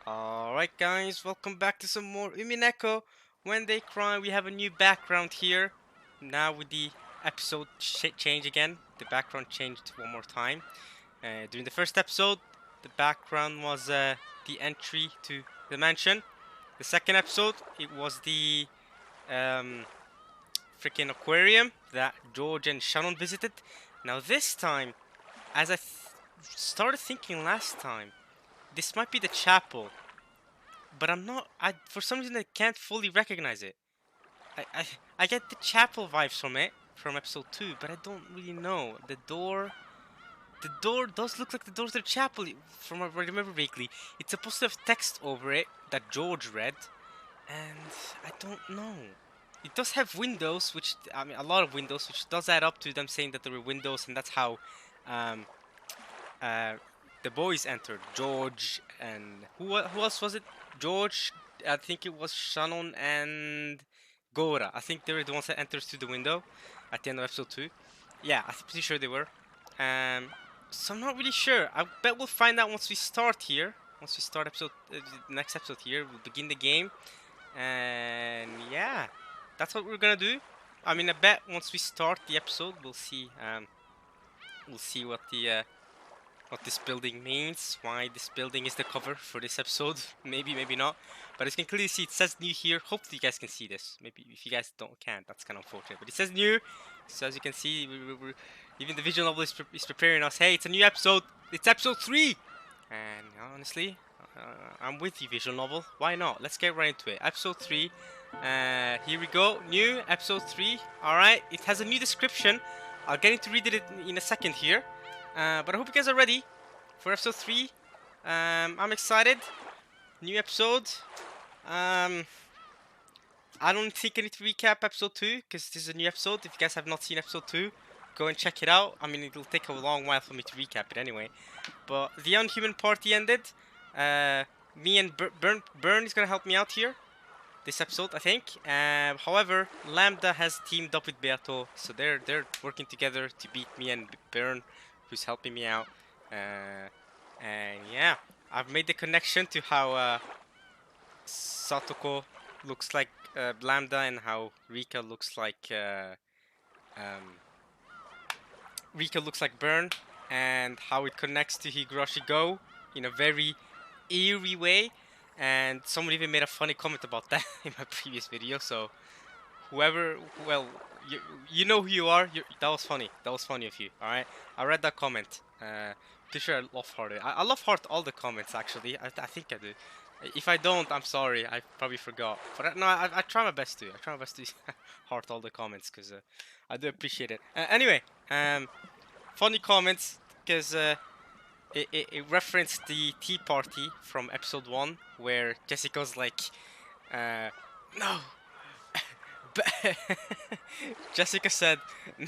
Alright guys, welcome back to some more Umineko. When they cry, we have a new background here. Now with the episode change again, the background changed one more time. During the first episode, the background was the entry to the mansion. The second episode, it was the um, freaking aquarium that George and Shannon visited. Now this time, as I started thinking last time, this might be the chapel, but I'm not. For some reason I can't fully recognize it. I I I get the chapel vibes from it from episode 2, but I don't really know. The door does look like the door to the chapel from what I remember vaguely. It's supposed to have text over it that George read, and I don't know. It does have windows, which I mean a lot of windows, which does add up to them saying that there were windows, and that's how um, uh, the boys entered. George and who else was it? George, I think it was Shannon and Gora. I think they were the ones that entered through the window at the end of episode 2. Yeah, I'm pretty sure they were. Um, so I'm not really sure. I bet we'll find out once we start here. Once we start next episode here, we'll begin the game, and yeah, that's what we're gonna do. I mean, I bet once we start the episode, we'll see. We'll see what this building means, why this building is the cover for this episode. Maybe, maybe not. But as you can clearly see, it says new here. Hopefully you guys can see this. Maybe if you guys can't, that's kind of unfortunate. But it says new. So as you can see, even the visual novel is preparing us. Hey, it's a new episode. It's episode 3. And honestly, I'm with you, visual novel. Why not? Let's get right into it. Episode 3. Here we go. New episode 3. Alright, it has a new description. I'll get into read it in a second here. But I hope you guys are ready for episode 3. I'm excited. New episode. I don't think I need to recap episode 2 because this is a new episode. If you guys have not seen episode 2, go and check it out. I mean, it'll take a long while for me to recap it anyway. But the Unhuman Party ended. Me and Burn is gonna help me out here this episode, I think. However, Lambda has teamed up with Beato, so they're working together to beat me and Burn, who's helping me out. And yeah, I've made the connection to how Satoko looks like Lambda and how Rika looks like Burn, and how it connects to Higurashi Go in a very eerie way. And someone even made a funny comment about that in my previous video. So whoever, well, you know who you are. That was funny. That was funny of you. All right, I read that comment. Pretty sure I love hearted. I love heart all the comments actually. I think I do. If I don't, I'm sorry. I probably forgot. But no, I try my best to. I try my best to heart all the comments because I do appreciate it. Anyway, funny comments because it referenced the tea party from episode 1 where Jessica's like, no. Jessica said,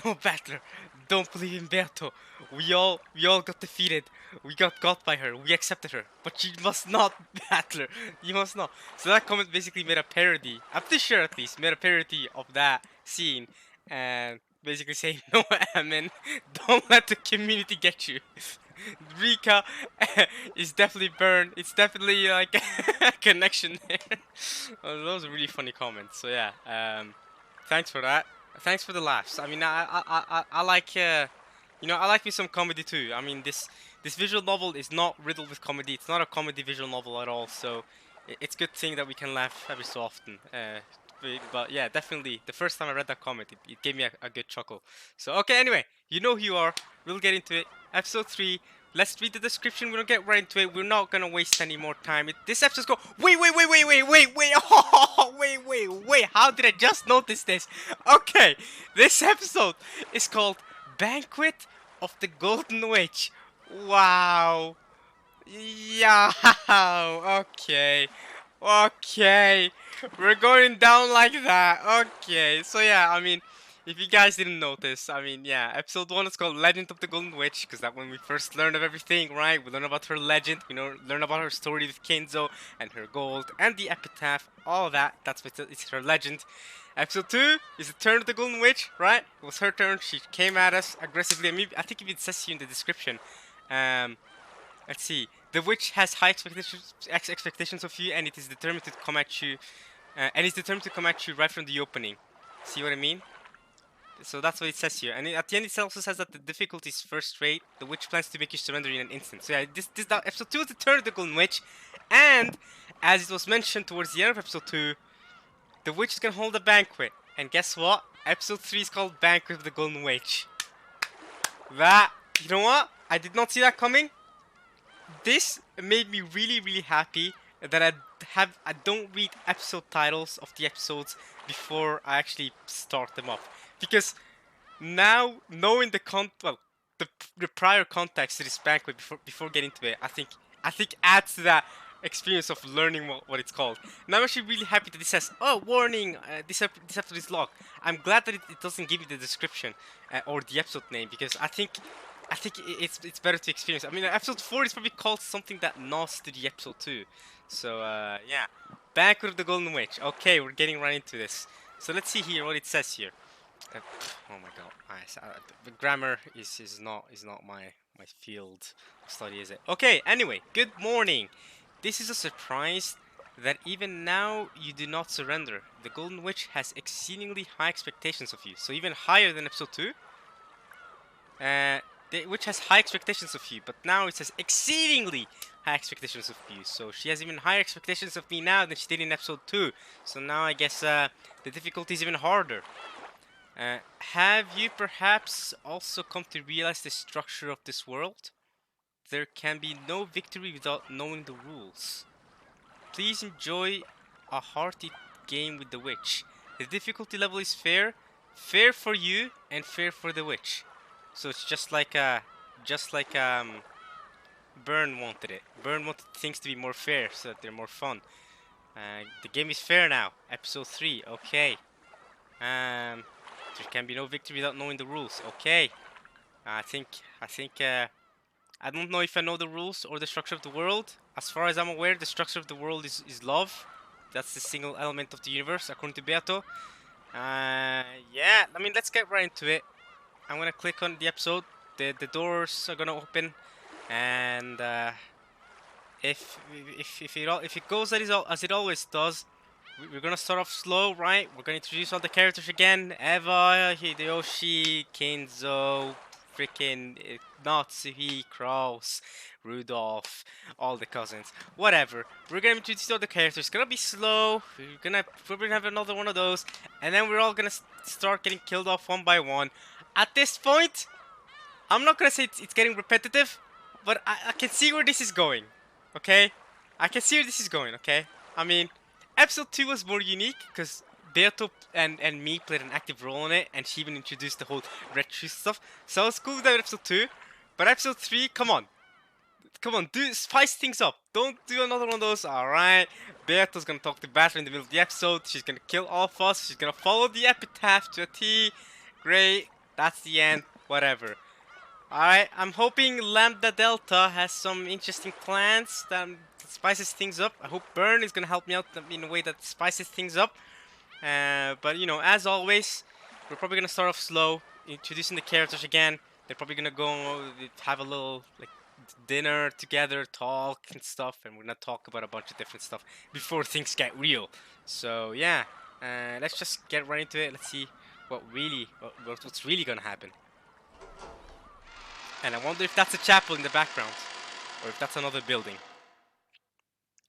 "No battler, don't believe in Berto. We all got defeated. We got by her. We accepted her. But you must not battler. You must not." So that comment basically made a parody. I'm pretty sure at least made a parody of that scene, and basically saying, "No, Amin, don't let the community get you." Rika is definitely burned. It's definitely like a connection there. Those are really funny comments. So yeah, thanks for that. Thanks for the laughs. I mean, I like I like me some comedy too. I mean, this visual novel is not riddled with comedy. It's not a comedy visual novel at all. So it's good thing that we can laugh every so often. But yeah, definitely the first time I read that comment, it gave me a good chuckle. So okay, anyway, you know who you are. We'll get into it. Episode 3. Let's read the description. We're gonna get right into it. We're not gonna waste any more time. This episode's go. Wait. Oh, wait. How did I just notice this? Okay, this episode is called Banquet of the Golden Witch. Wow. Yeah. Okay. Okay. We're going down like that. Okay. So yeah, I mean, if you guys didn't notice, I mean, yeah, episode 1 is called Legend of the Golden Witch, because that's when we first learn of everything, right? We learn about her legend, learn about her story with Kenzo and her gold and the epitaph, all that. That's what it's her legend. Episode 2 is the turn of the Golden Witch, right? It was her turn. She came at us aggressively. I think it even says here in the description. Let's see. The witch has high expectations of you, and it is determined to come at you. And it's determined to come at you right from the opening. See what I mean? So that's what it says here. And at the end, it also says that the difficulty is first rate. The witch plans to make you surrender in an instant. So yeah, that episode 2 is the turn of the Golden Witch, and as it was mentioned towards the end of episode 2, the witch is gonna hold a banquet. And guess what? Episode 3 is called Banquet of the Golden Witch. That, you know what? I did not see that coming. This made me really, really happy that I don't read episode titles of the episodes before I actually start them up, because now knowing the prior context to this banquet before getting to it, I think adds to that experience of learning what it's called. And I'm actually really happy that it says, "Oh, warning! This episode is locked." I'm glad that it doesn't give you the description or the episode name, because I think it's better to experience. I mean, episode 4 is probably called something that nods to the episode 2. So yeah, Banquet of the Golden Witch. Okay, we're getting right into this. So let's see here what it says here. Oh my god, nice. The grammar is not my field of study, is it? Okay, anyway, good morning. This is a surprise that even now you do not surrender. The Golden Witch has exceedingly high expectations of you, so even higher than episode 2. The witch has high expectations of you, but now it says exceedingly high expectations of you. So she has even higher expectations of me now than she did in episode 2. So now I guess the difficulty is even harder. Have you perhaps also come to realize the structure of this world? There can be no victory without knowing the rules. Please enjoy a hearty game with the witch. The difficulty level is fair for you and fair for the witch. So it's just like Byrne wanted it. Byrne wanted things to be more fair so that they're more fun. The game is fair now. Episode 3. Okay. There can be no victory without knowing the rules. Okay. I don't know if I know the rules or the structure of the world. As far as I'm aware, the structure of the world is love. That's the single element of the universe, according to Beato. Yeah, I mean, let's get right into it. I'm gonna click on the episode. The doors are gonna open, and if it goes as it always does, we're gonna start off slow, right? We're gonna introduce all the characters again: Eva, Hideyoshi, Kenzo, freaking Natsuhi, Kraus, Rudolph, all the cousins, whatever. We're gonna introduce all the characters. It's gonna be slow. We're gonna probably have another one of those, and then we're all gonna start getting killed off one by one. At this point, I'm not gonna say it's getting repetitive, but I can see where this is going, okay? I can see where this is going, okay? I mean, episode 2 was more unique, because Beato and me played an active role in it, and she even introduced the whole red shoe stuff. So it's cool with that episode 2, but episode 3, come on, spice things up. Don't do another one of those. Alright, Beato's gonna talk to Battle in the middle of the episode. She's gonna kill all of us. She's gonna follow the epitaph to a T. Great. That's the end. Whatever. Alright, I'm hoping Lambda Delta has some interesting plans that spices things up. I hope Byrne is gonna help me out in a way that spices things up. But you know, as always, we're probably gonna start off slow, introducing the characters again. They're probably gonna go have a little like dinner together, talk and stuff, and we're gonna talk about a bunch of different stuff before things get real. So yeah, let's just get right into it. Let's see what's really gonna happen. And I wonder if that's a chapel in the background, or if that's another building.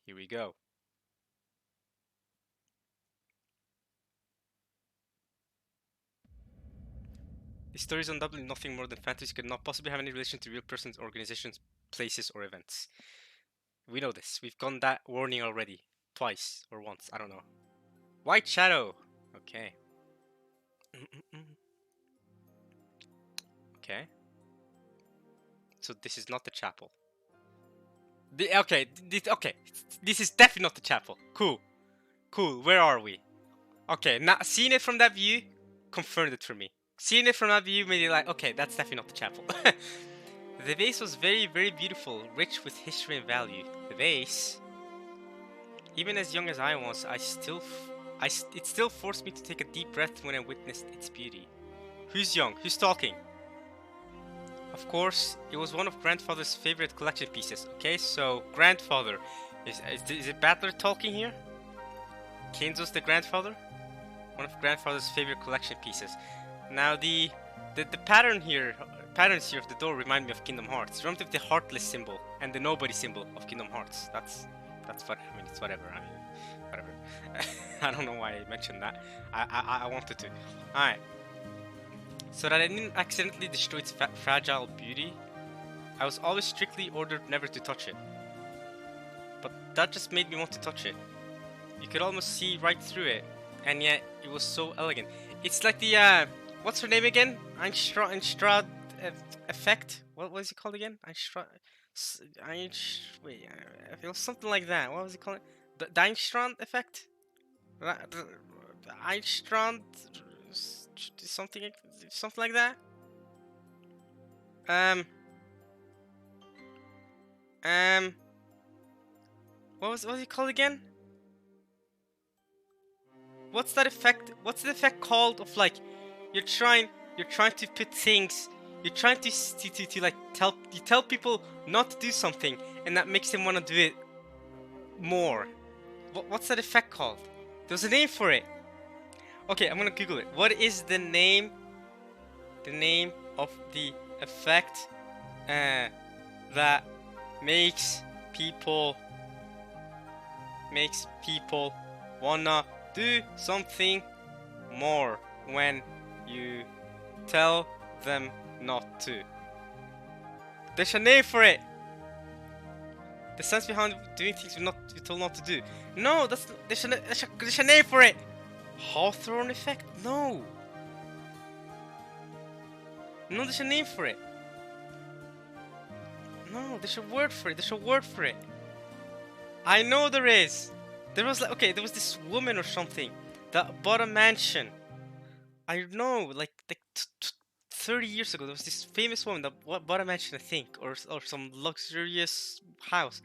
Here we go. This story is undoubtedly nothing more than fantasy. Could not possibly have any relation to real persons, organizations, places, or events. We know this. We've gotten that warning already. Twice, or once, I don't know. White Shadow! Okay. Okay. So this is not the chapel. Okay, this is definitely not the chapel. Cool. Cool, where are we? Okay, now seeing it from that view confirmed it for me. Seeing it from that view made it like, okay, that's definitely not the chapel. The vase was very, very beautiful, rich with history and value. The vase, even as young as I was, it still forced me to take a deep breath when I witnessed its beauty. Who's young? Who's talking? Of course, it was one of grandfather's favorite collection pieces. Okay, so grandfather. Is it Battler talking here? Kenzo's the grandfather? One of grandfather's favorite collection pieces. Now the patterns here of the door remind me of Kingdom Hearts. Remember the heartless symbol and the nobody symbol of Kingdom Hearts. That's what I mean. It's whatever. I mean, whatever. I don't know why I mentioned that. I wanted to. All right. So that I didn't accidentally destroy its fragile beauty, I was always strictly ordered never to touch it. But that just made me want to touch it. You could almost see right through it, and yet it was so elegant. It's like the what's her name again? Einstrad effect. What was it called again? Wait, it was something like that. What was it called? The Einstrad effect. Einstrad something like that. What was it called again? What's that effect? What's the effect called of like you're trying to put things, you're trying to like tell people not to do something, and that makes them want to do it more. What's that effect called? There's a name for it. Okay, I'm gonna Google it. What is the name? The name of the effect that makes people wanna do something more when you tell them not to. There's a name for it. The sense behind doing things we're told not to do. No, there's a name for it. Hawthorne effect? No. No, there's a name for it. No, there's a word for it. I know there is. There was this woman or something that bought a mansion. I know, like 30 years ago, there was this famous woman that bought a mansion, I think, or some luxurious house,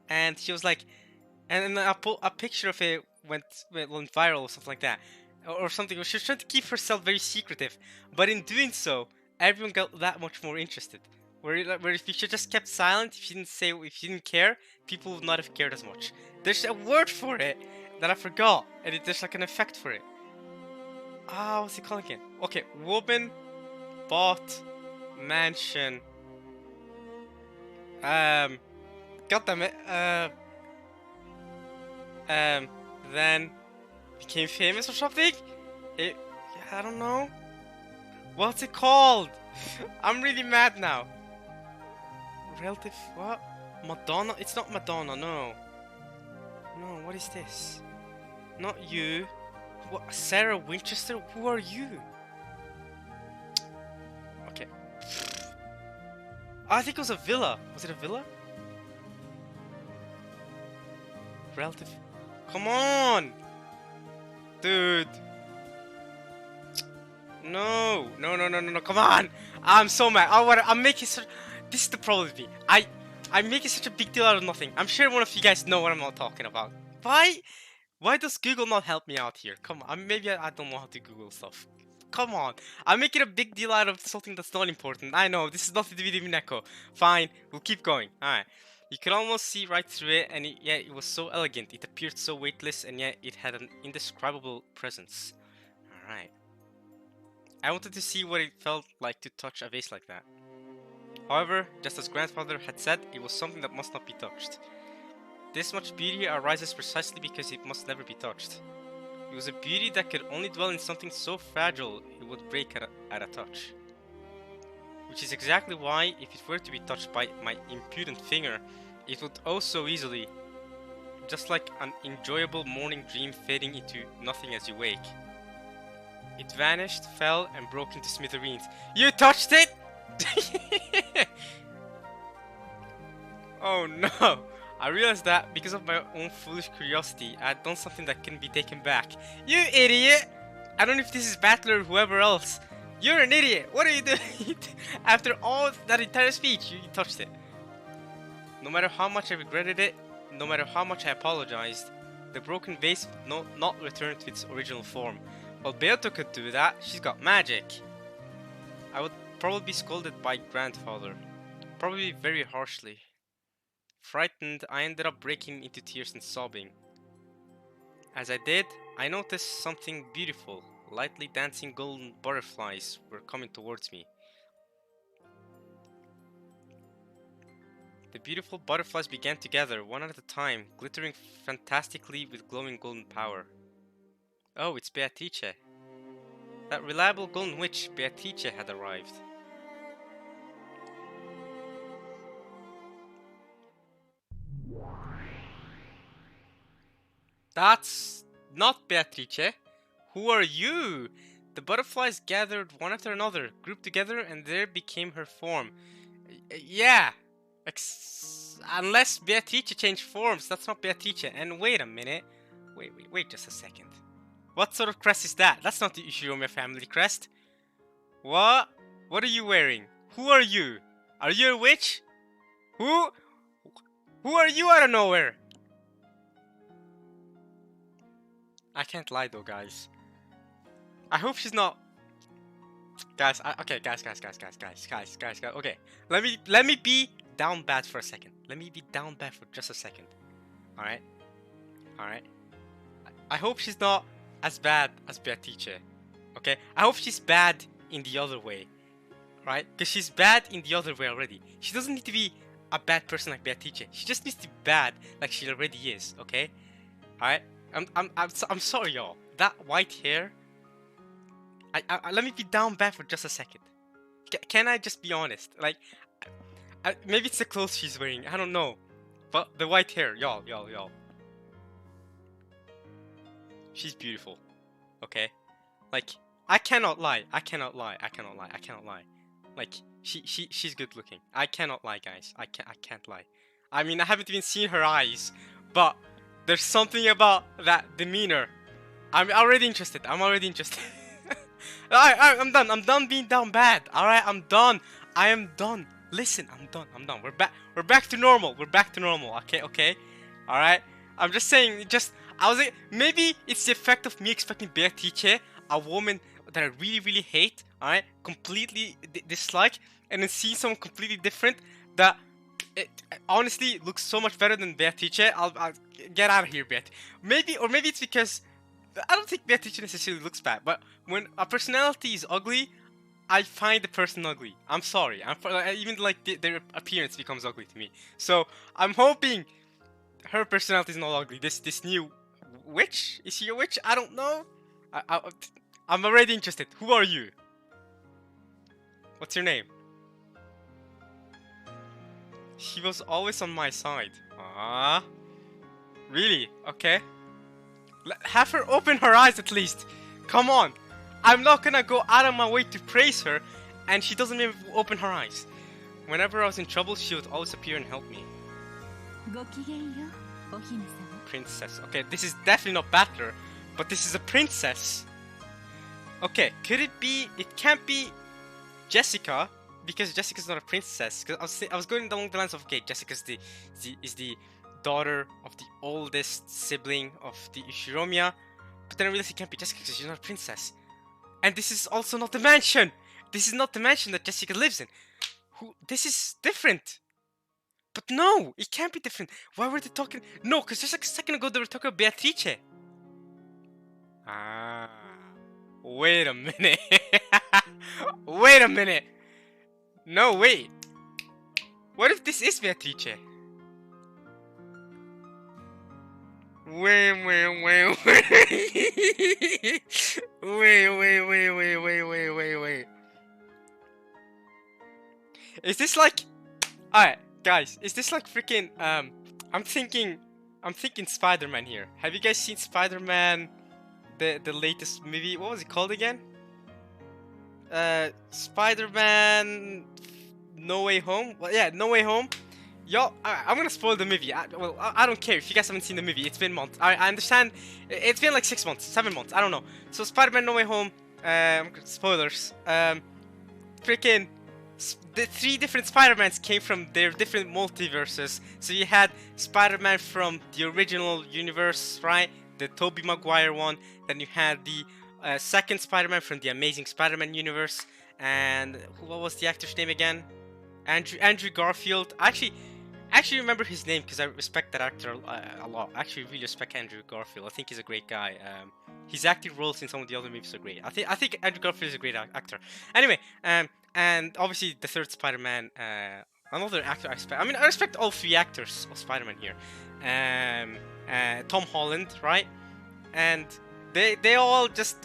and she was like, and then a picture of it went viral or something like that, or something. She was trying to keep herself very secretive, but in doing so, everyone got that much more interested. Where if she just kept silent, if she didn't care, people would not have cared as much. There's a word for it that I forgot, and there's like an effect for it. What's it called again? Okay, woman bought mansion. God damn it. Then became famous or something? I don't know. What's it called? I'm really mad now. Relative, what? Madonna? It's not Madonna, no. No, what is this? Not you. What? Sarah Winchester? Who are you? Okay. I think it was a villa. Was it a villa? Relative. Come on! Dude. No, come on! I'm so mad. I'm making such... This is the problem with me. I'm making such a big deal out of nothing. I'm sure one of you guys know what I'm not talking about. Why does Google not help me out here? Come on, maybe I don't know how to Google stuff. Come on, I'm making a big deal out of something that's not important. I know, this is nothing to do with Umineko. Fine, we'll keep going. Alright. You could almost see right through it, and it was so elegant. It appeared so weightless, and yet it had an indescribable presence. Alright. I wanted to see what it felt like to touch a vase like that. However, just as grandfather had said, it was something that must not be touched. This much beauty arises precisely because it must never be touched. It was a beauty that could only dwell in something so fragile it would break at a touch. Which is exactly why, if it were to be touched by my impudent finger, it would oh so easily, just like an enjoyable morning dream fading into nothing as you wake. It vanished, fell, and broke into smithereens. You touched it?! Oh no! I realized that because of my own foolish curiosity, I had done something that couldn't be taken back. You idiot! I don't know if this is Battler or whoever else. You're an idiot! What are you doing? After all that entire speech, you touched it. No matter how much I regretted it, no matter how much I apologized, the broken vase would not return to its original form. Well, Beato could do that. She's got magic. probably scolded by grandfather. Probably very harshly. Frightened, I ended up breaking into tears and sobbing. As I did, I noticed something beautiful. Lightly dancing golden butterflies were coming towards me. The beautiful butterflies began to gather, one at a time, glittering fantastically with glowing golden power. Oh, it's Beatrice. That reliable golden witch, Beatrice, had arrived. That's not Beatrice. Who are you? The butterflies gathered one after another, grouped together, and there became her form. Yeah. Unless Beatrice changed forms, that's not Beatrice. And wait a minute. Wait just a second. What sort of crest is that? That's not the Ishirome family crest. What? What are you wearing? Who are you? Are you a witch? Who are you out of nowhere? I can't lie though, guys. I hope she's not. Guys, okay, guys. Okay, let me be down bad for a second. Let me be down bad for just a second. All right. I hope she's not as bad as Beatrice. Okay. I hope she's bad in the other way, right? Because she's bad in the other way already. She doesn't need to be a bad person like Beatrice. She just needs to be bad like she already is. Okay. All right. I'm sorry, y'all. That white hair. Let me be down bad for just a second. Can I just be honest? Like, maybe it's the clothes she's wearing. I don't know, but the white hair, y'all. She's beautiful. Okay, like I cannot lie. Like she's good looking. I cannot lie, guys. I can't lie. I mean, I haven't even seen her eyes, but there's something about that demeanor. I'm already interested. I'm done. I'm done being down bad. All right, I'm done. I am done. Listen, I'm done. We're back to normal. Okay. All right. I'm just saying. I was like, maybe it's the effect of me expecting Beatrice, a woman that I really hate. All right, completely dislike, and then seeing someone completely different that it honestly looks so much better than Beatrice. I'll get out of here, Beat. Maybe it's because I don't think Beatrice necessarily looks bad, but when a personality is ugly, I find the person ugly. I'm sorry. Even like their appearance becomes ugly to me. So I'm hoping her personality is not ugly. This new witch, is she a witch? I don't know. I'm already interested. Who are you? What's your name? She was always on my side. Ah, really? Okay. Have her open her eyes at least. Come on. I'm not gonna go out of my way to praise her, and she doesn't even open her eyes. Whenever I was in trouble, she would always appear and help me. Princess. Okay, this is definitely not Battler, but this is a princess. Okay, could it be? It can't be Jessica, because Jessica's not a princess. Because I was going along the lines of, okay, Jessica's the daughter of the oldest sibling of the Ushiromiya, but then I realized it can't be Jessica because she's not a princess. And this is also not the mansion. This is not the mansion that Jessica lives in. This is different. But no, it can't be different. Why were they talking? No, because just like a second ago they were talking about Beatrice. Ah, wait a minute. Wait a minute. No, wait. What if this is Beatrice? Wait. Wait. Is this like... Alright, guys, is this like freaking... I'm thinking Spider-Man here. Have you guys seen Spider-Man, the latest movie? What was it called again? Spider-Man No Way Home? Well, yeah, No Way Home. Y'all, I'm gonna spoil the movie. I don't care if you guys haven't seen the movie. It's been months. I understand. It's been like 6 months, 7 months. I don't know. So Spider-Man No Way Home. Spoilers. Freaking. The 3 different Spider-Mans came from their different multiverses. So you had Spider-Man from the original universe, right? The Tobey Maguire one. Then you had the second Spider-Man from the Amazing Spider-Man universe. and what was the actor's name again? Andrew Garfield. I actually remember his name because I respect that actor a lot. I actually really respect Andrew Garfield. I think he's a great guy. His acting roles in some of the other movies are great. I think Andrew Garfield is a great actor. Anyway, and obviously the third Spider-Man, another actor I respect. I mean, I respect all three actors of Spider-Man here. Tom Holland, right? And they all just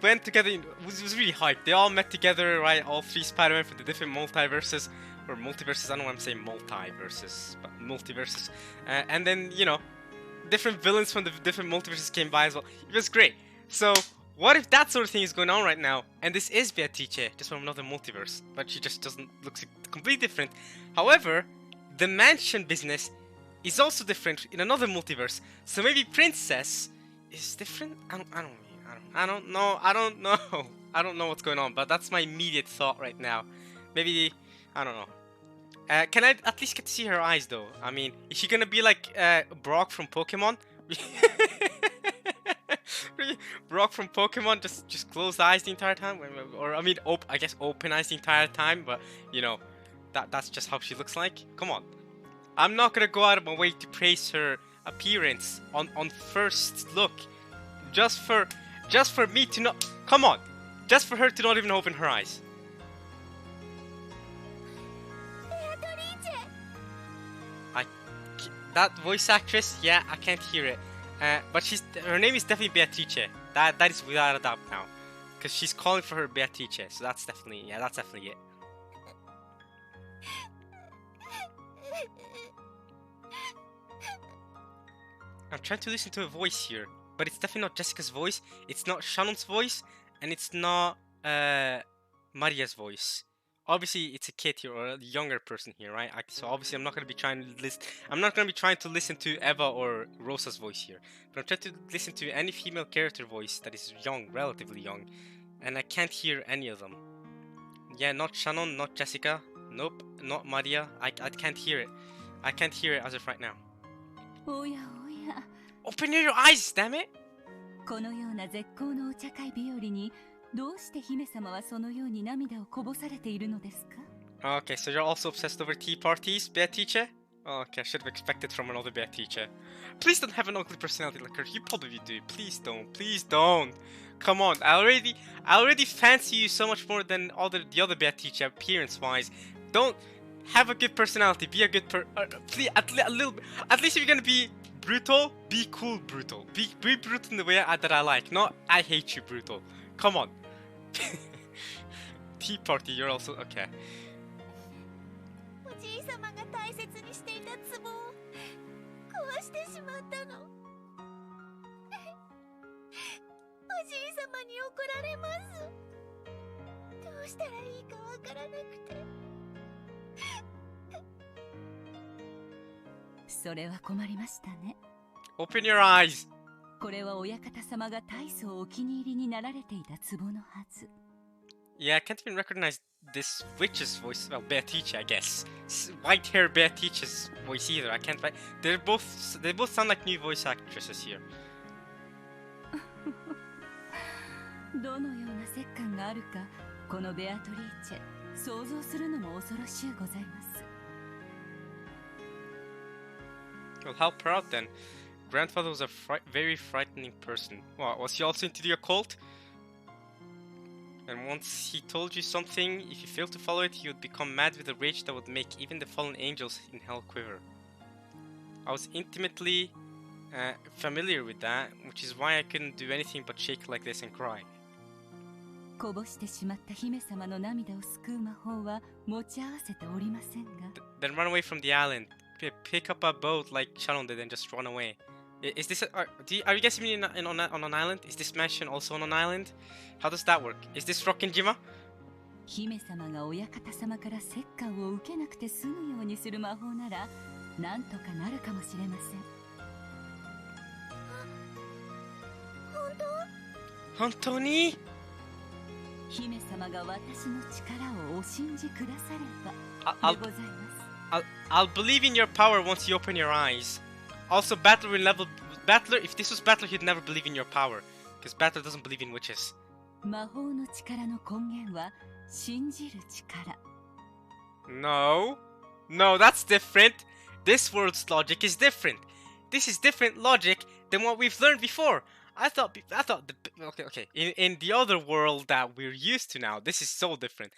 went together. It was really hype. They all met together, right? All three Spider-Man from the different multiverses. Or multiverses, I don't know why I'm saying multiverses, but multiverses. And then, different villains from the different multiverses came by as well. It was great. So, what if that sort of thing is going on right now, and this is Beatrice, just from another multiverse, but she just doesn't look completely different. However, the mansion business is also different in another multiverse. So maybe Princess is different? I don't know. I don't know what's going on, but that's my immediate thought right now. Maybe, I don't know. Can I at least get to see her eyes though? I mean, is she gonna be like Brock from Pokemon? Brock from Pokemon, just close eyes the entire time, or I mean, I guess open eyes the entire time. But that's just how she looks like. Come on, I'm not gonna go out of my way to praise her appearance on first look, just for me to not. Come on, just for her to not even open her eyes. That voice actress, yeah, I can't hear it. But her name is definitely Beatrice. That is without a doubt now, because she's calling for her Beatrice. So that's definitely it. I'm trying to listen to a voice here, but it's definitely not Jessica's voice. It's not Shannon's voice, and it's not Maria's voice. Obviously, it's a kid here or a younger person here, right? So obviously, I'm not gonna be trying to listen. I'm not gonna be trying to listen to Eva or Rosa's voice here, but I'm trying to listen to any female character voice that is young, relatively young, and I can't hear any of them. Yeah, not Shannon, not Jessica. Nope, not Maria. I can't hear it. I can't hear it as of right now. Open your eyes, damn it! このような絶好のお茶会日和にどうして姫様はそのように涙をこぼされているのですか? Okay, so you're also obsessed over tea parties, Beatrice? Okay, I should have expected from another Beatrice. Please don't have an ugly personality like her. You probably do. Please don't. Please don't. Come on. I already fancy you so much more than the other Beatrice appearance-wise. Don't have a good personality. Be a good please, a little bit. At least if you're gonna be brutal, be cool brutal. Be brutal in the way that I like. Not I hate you brutal. Come on. Tea party, you're also okay. おじいさまが大切にしていた壺を壊してしまったの。おじいさまに怒られます。どうしたらいいかわからなくて。それは困りましたね。Open your eyes. これは親方様が大層お気に入りになられていた壺のはず。Yeah, I can't even recognize this witch's voice. Well, Beatrice, I guess. White hair Beatrice's voice either. I can't. They both sound like new voice actresses here. どのような折檻があるか、このベアトリーチェ想像するのも恐ろしゅうございます。Well, how proud then. Grandfather was a very frightening person. What, was he also into the occult? And once he told you something, if you failed to follow it, he would become mad with a rage that would make even the fallen angels in hell quiver. I was intimately familiar with that, which is why I couldn't do anything but shake like this and cry. こぼしてしまった姫様の涙を救う魔法は持ち合わせておりませんが。Then run away from the island. Pick up a boat like Shannon did and just run away. Is this are you guys mean on an island? Is this mansion also on an island? How does that work? Is this Rockinjima? 姫様が親方様から折檻を受けなくて済むようにする魔法ならなんとかなるかもしれません。本当に？姫様が私の力をお信じくださればでございます。I'll believe in your power once you open your eyes. Also, Battler, if this was Battler, he'd never believe in your power. Because Battler doesn't believe in witches. 魔法の力の根源は信じる力。 No. No, that's different. This world's logic is different. This is different logic than what we've learned before. I thought okay. In the other world that we're used to now, this is so different.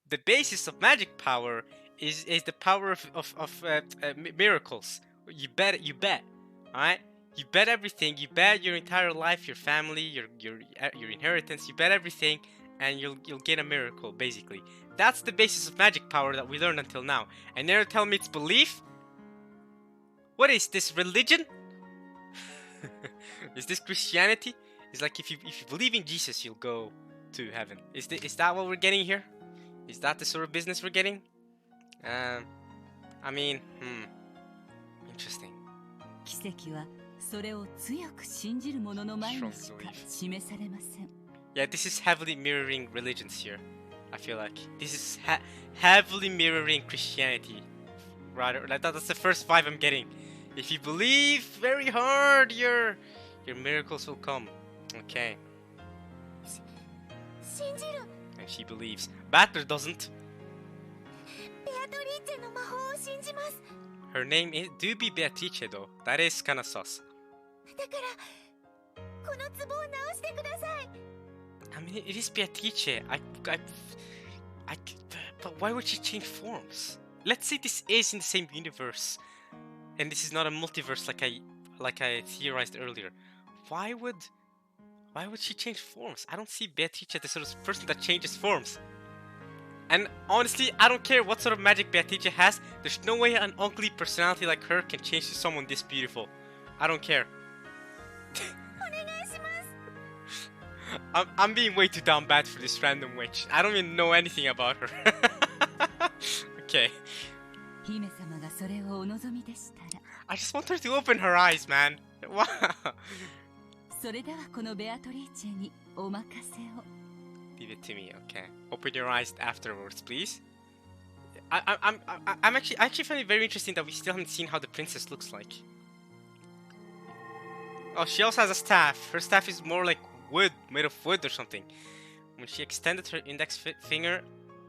The basis of magic power is the power of miracles. You bet. All right. You bet everything. You bet your entire life, your family, your inheritance. You bet everything, and you'll get a miracle. Basically, that's the basis of magic power that we learned until now. And they're telling me it's belief. What is this, religion? Is this Christianity? It's like if you believe in Jesus, you'll go to heaven. Is that what we're getting here? Is that the sort of business we're getting? I mean, interesting. 奇跡はそれを強く信じる者の前にしか示されません。 Yeah, this is heavily mirroring religions here. I feel like this is heavily mirroring Christianity. Rather, like that's the first vibe I'm getting. If you believe very hard, your miracles will come. Okay. 信じる。 And she believes. Battler doesn't. ベアトリーチェの魔法を信じます。 Her name do be Beatrice though. That is kinda sus. だからこの壺を直してください。 I mean, it is Beatrice. But why would she change forms? Let's say this is in the same universe, and this is not a multiverse like I theorized earlier. Why would she change forms? I don't see Beatrice as the sort of person that changes forms. And honestly, I don't care what sort of magic Beatrice has. There's no way an ugly personality like her can change to someone this beautiful. I don't care. お願いします。 I'm being way too down bad for this random witch. I don't even know anything about her. Okay. 姫様がそれをお望みでしたら。 I just want her to open her eyes, man. Wow. それではこのベアトリーチェにお任せを。 Leave it to me, okay. Open your eyes afterwards, please. I actually find it very interesting that we still haven't seen how the princess looks like. Oh, she also has a staff. Her staff is more like wood, made of wood or something. When she extended her index finger,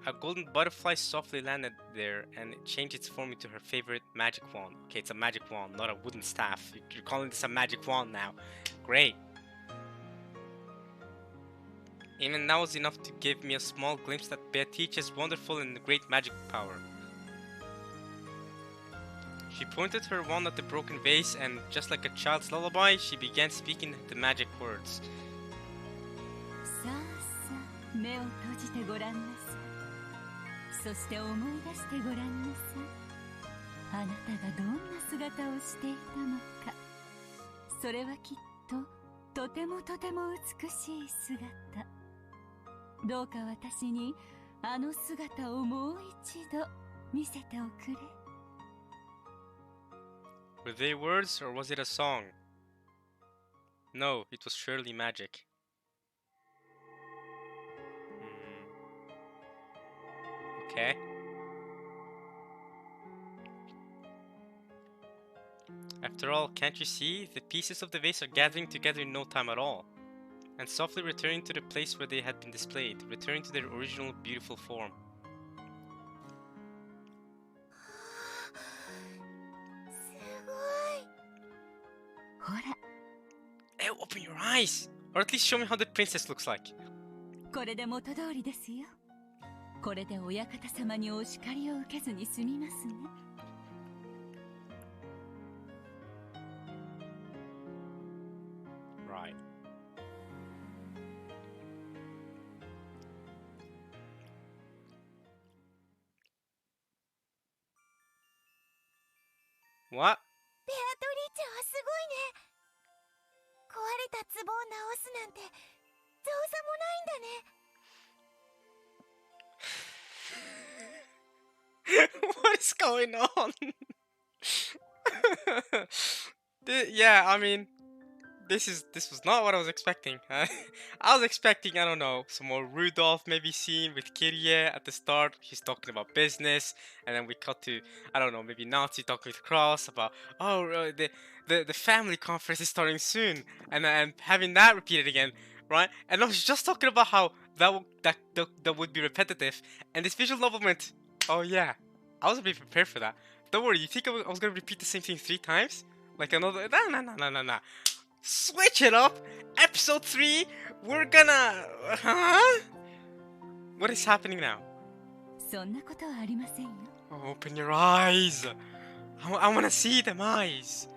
a golden butterfly softly landed there and it changed its form into her favorite magic wand. Okay, it's a magic wand, not a wooden staff. You're calling this a magic wand now. Great. Even that was enough to give me a small glimpse that Beatrice's wonderful and great magic power. She pointed her wand at the broken vase and, just like a child's lullaby, she began speaking the magic words. さあさあ、目を閉じてごらんなさい。そして思い出してごらんなさい。あなたがどんな姿をしていたのか。それはきっととてもとても美しい姿。どうか私にあの姿をもう一度見せておくれ。 Were they words or was it a song? No, it was surely magic. Okay. After all, can't you see? The pieces of the vase are gathering together in no time at all, and softly returning to the place where they had been displayed, returning to their original beautiful form. すごい。ほら、 Hey, open your eyes! Or at least show me how the princess looks like. これで元通りですよ。これでお館様にお叱りを受けずに済みますね。 Right. What? ベアトリーチェはすごいね。壊れた壺を直すなんて造作もないんだね。 What is going on? Yeah, I mean, this was not what I was expecting. I was expecting, I don't know, some more Rudolph maybe scene with Kyrie at the start. He's talking about business, and then we cut to, I don't know, maybe Nazi talking with Cross about, oh, the family conference is starting soon, and having that repeated again. right? And I was just talking about how that would be repetitive, and this visual novel went, oh yeah, I wasn't really prepared for that. Don't worry, you think I was gonna repeat the same thing 3 times? Like another? No. Switch it up. Episode 3, we're gonna. Huh? What is happening now? そんなことはありませんよ。 Open your eyes. I wanna see them eyes.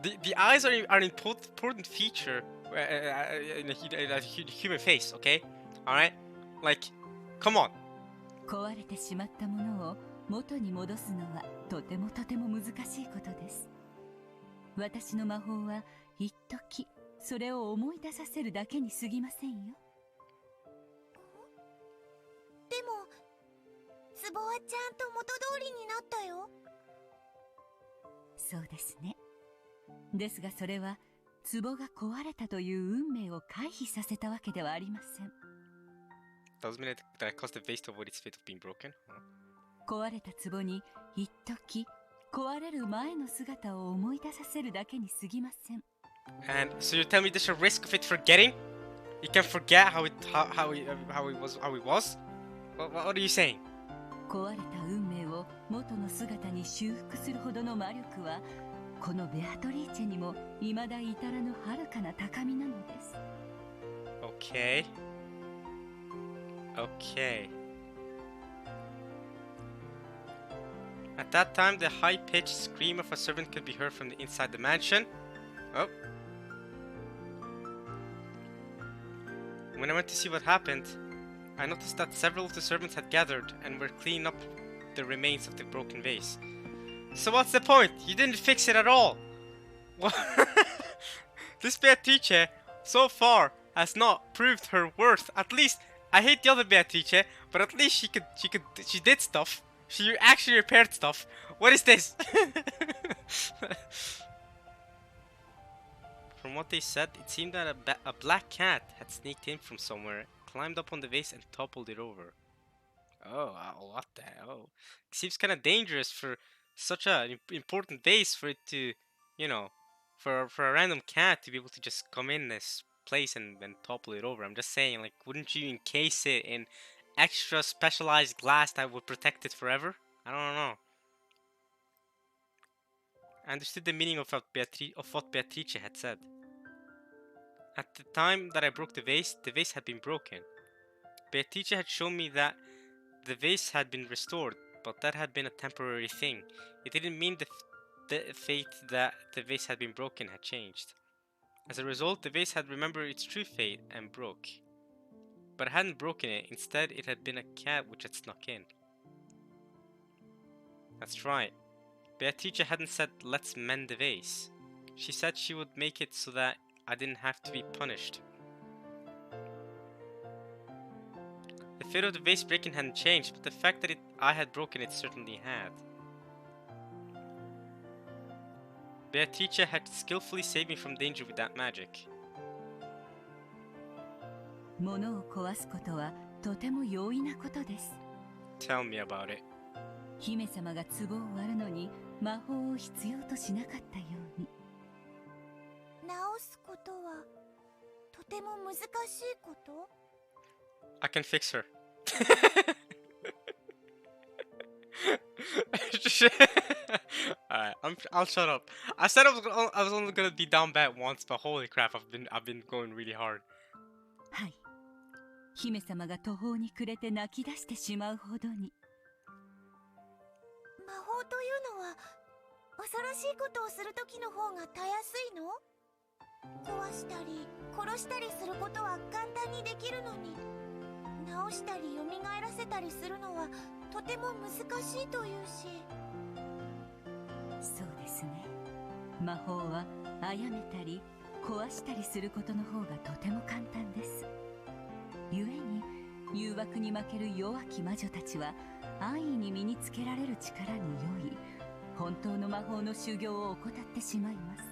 The eyes are an important feature in a human face, okay? Alright? Like, come on. 壊れてしまったものを元に戻すのはとても難しいことです。私の魔法は一時それを思い出させるだけに過ぎませんよ。でも壺はちゃんと元通りになったよ。そうですね。ですがそれは壺が壊れたという運命を回避させたわけではありません。Doesn't mean that caused the vase to avoid its fate of being broken. 壊れた壺に一時壊れる前の姿を思い出させるだけに過ぎません。And so you tell me there's a risk of it forgetting? You can forget how it was? What are you saying? 壊れた運命を元の姿に修復するほどの魔力はこのベアトリーチェにも未だ至らぬ遥かな高みなのです。 Okay. At that time, the high-pitched scream of a servant could be heard from the inside the mansion. Oh. When I went to see what happened, I noticed that several of the servants had gathered and were cleaning up the remains of the broken vase. So what's the point? You didn't fix it at all. This Beatrice, so far, has not proved her worth. At least, I hate the other Beatrice, but at least she did stuff. She actually repaired stuff. What is this? From what they said, it seemed that a black cat had sneaked in from somewhere, climbed up on the vase and toppled it over. Oh, what the hell? It seems kind of dangerous for such an important vase for it to, for a random cat to be able to just come in this place and topple it over. I'm just saying, like, wouldn't you encase it in extra specialized glass that would protect it forever? I don't know. I understood the meaning of what Beatrice had said. At the time that I broke the vase had been broken. Beatrice had shown me that the vase had been restored, but that had been a temporary thing. It didn't mean the fate that the vase had been broken had changed. As a result, the vase had remembered its true fate and broke. But it hadn't broken it. Instead, it had been a cat which had snuck in. That's right. Beatrice hadn't said, let's mend the vase. She said she would make it so that I didn't have to be punished. The fate of the vase breaking hadn't changed, but the fact that I had broken it certainly had. Beatrice had skillfully saved me from danger with that magic. 物を壊すことはとても容易なことです。 Tell me about it. 姫様が壺を割るのに魔法を必要としなかったように。直すことはとても難しいこと？ I can fix her. Alright, I'll shut up. I said I was only gonna be down bad once, but holy crap, I've been going really hard. はい。姫様が途方に暮れて泣き出してしまうほどに。魔法というのは恐ろしいことをする時の方がたやすいの？壊したり殺したりすることは簡単にできるのに、直したり蘇らせたりするのはとても難しいというし。そうですね。魔法は殺めたり壊したりすることの方がとても簡単です。故に誘惑に負ける弱き魔女たちは安易に身につけられる力に酔い、本当の魔法の修行を怠ってしまいます。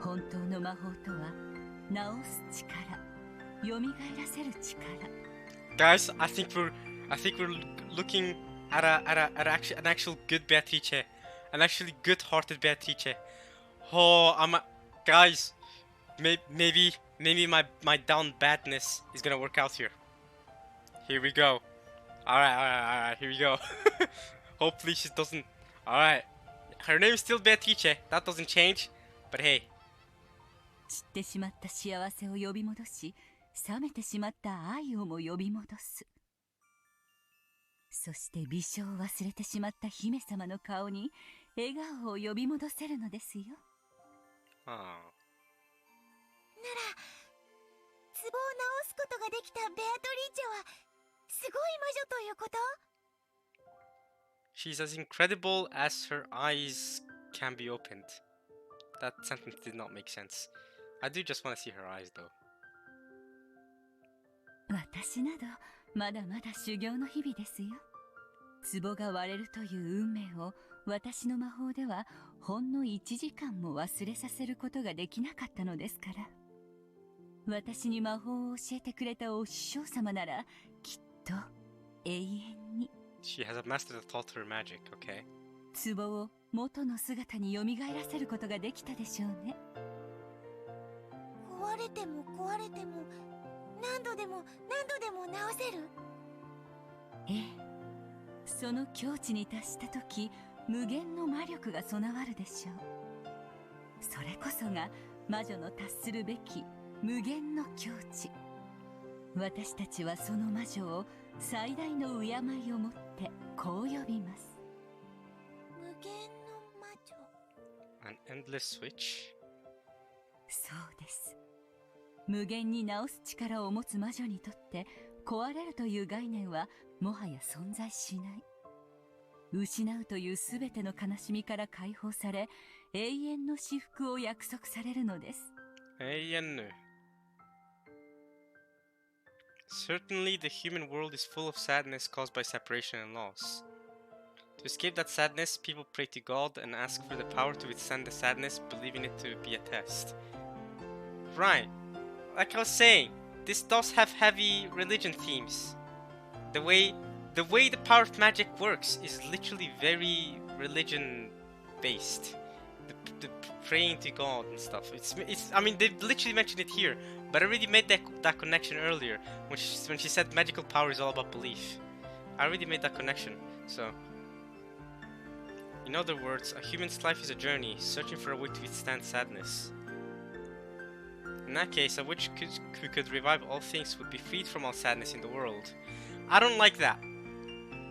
本当の魔法とは治す力、蘇らせる力。 Guys, I think we're looking at an actual good Beatrice, an actually good-hearted Beatrice. Oh, guys. Maybe my down badness is gonna work out here. Here we go. Alright. Here we go. Hopefully she doesn't. Alright. Her name is still Beatrice. That doesn't change. But hey. 散ってしまった幸せを呼び戻し、冷めてしまった愛をも呼び戻す。そして微笑を忘れてしまった姫様の顔に笑顔を呼び戻せるのですよ。ああ。なら、壺を直すことができたベアトリーチェはすごい魔女ということ？ She's as incredible as her eyes can be opened. That sentence did not make sense. I do just want to see her eyes though. 私などまだまだ修行の日々ですよ。壺が割れるという運命を私の魔法ではほんの1時間も忘れさせることができなかったのですから。私に魔法を教えてくれたお師匠様ならきっと永遠に。She has a master that taught her magic, okay? 壺を元の姿に蘇らせることができたでしょうね。壊れても壊れても何度でも直せる？ええ、その境地に達した時無限の魔力が備わるでしょう。それこそが魔女の達するべき無限の境地。私たちはその魔女を最大の敬いをもってこう呼びます。無限の魔女。 An endless switch? そうです。無限に治す力を持つ魔女にとって壊れるという概念はもはや存在しない。失うというすべての悲しみから解放され永遠の至福を約束されるのです。永遠の。Certainly, the human world is full of sadness caused by separation and loss. To escape that sadness, people pray to God and ask for the power to withstand the sadness, believing it to be a test. Right. Like I was saying, this does have heavy religion themes. The way the power of magic works is literally very religion based. The praying to God and stuff. It's I mean they literally mentioned it here, but I already made that connection earlier when she said magical power is all about belief. I already made that connection. So in other words, a human's life is a journey, searching for a way to withstand sadness. In that case, a witch who could revive all things would be freed from all sadness in the world. I don't like that.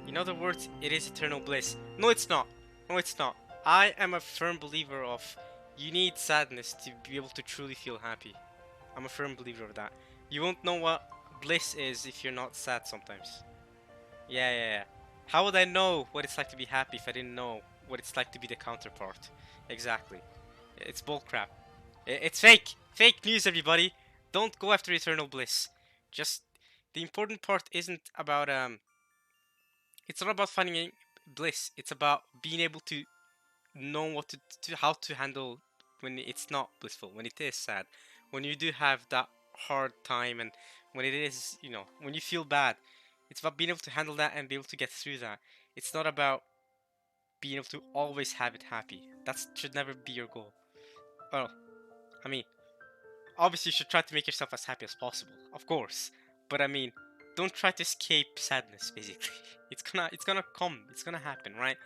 In other words, it is eternal bliss. No, it's not. No, it's not. I am a firm believer of you need sadness to be able to truly feel happy. I'm a firm believer of that. You won't know what bliss is if you're not sad sometimes. Yeah. How would I know what it's like to be happy if I didn't know what it's like to be the counterpart? Exactly. It's bullcrap. It's fake! Fake news, everybody! Don't go after eternal bliss. Just, the important part isn't about, it's not about finding bliss. It's about being able to know what how to handle when it's not blissful, when it is sad, when you do have that hard time, and when it is, you know, when you feel bad. It's about being able to handle that and be able to get through that. It's not about being able to always have it happy. That should never be your goal. Well, I mean, obviously you should try to make yourself as happy as possible, of course. But I mean, don't try to escape sadness, basically. It's gonna come, it's gonna happen, right?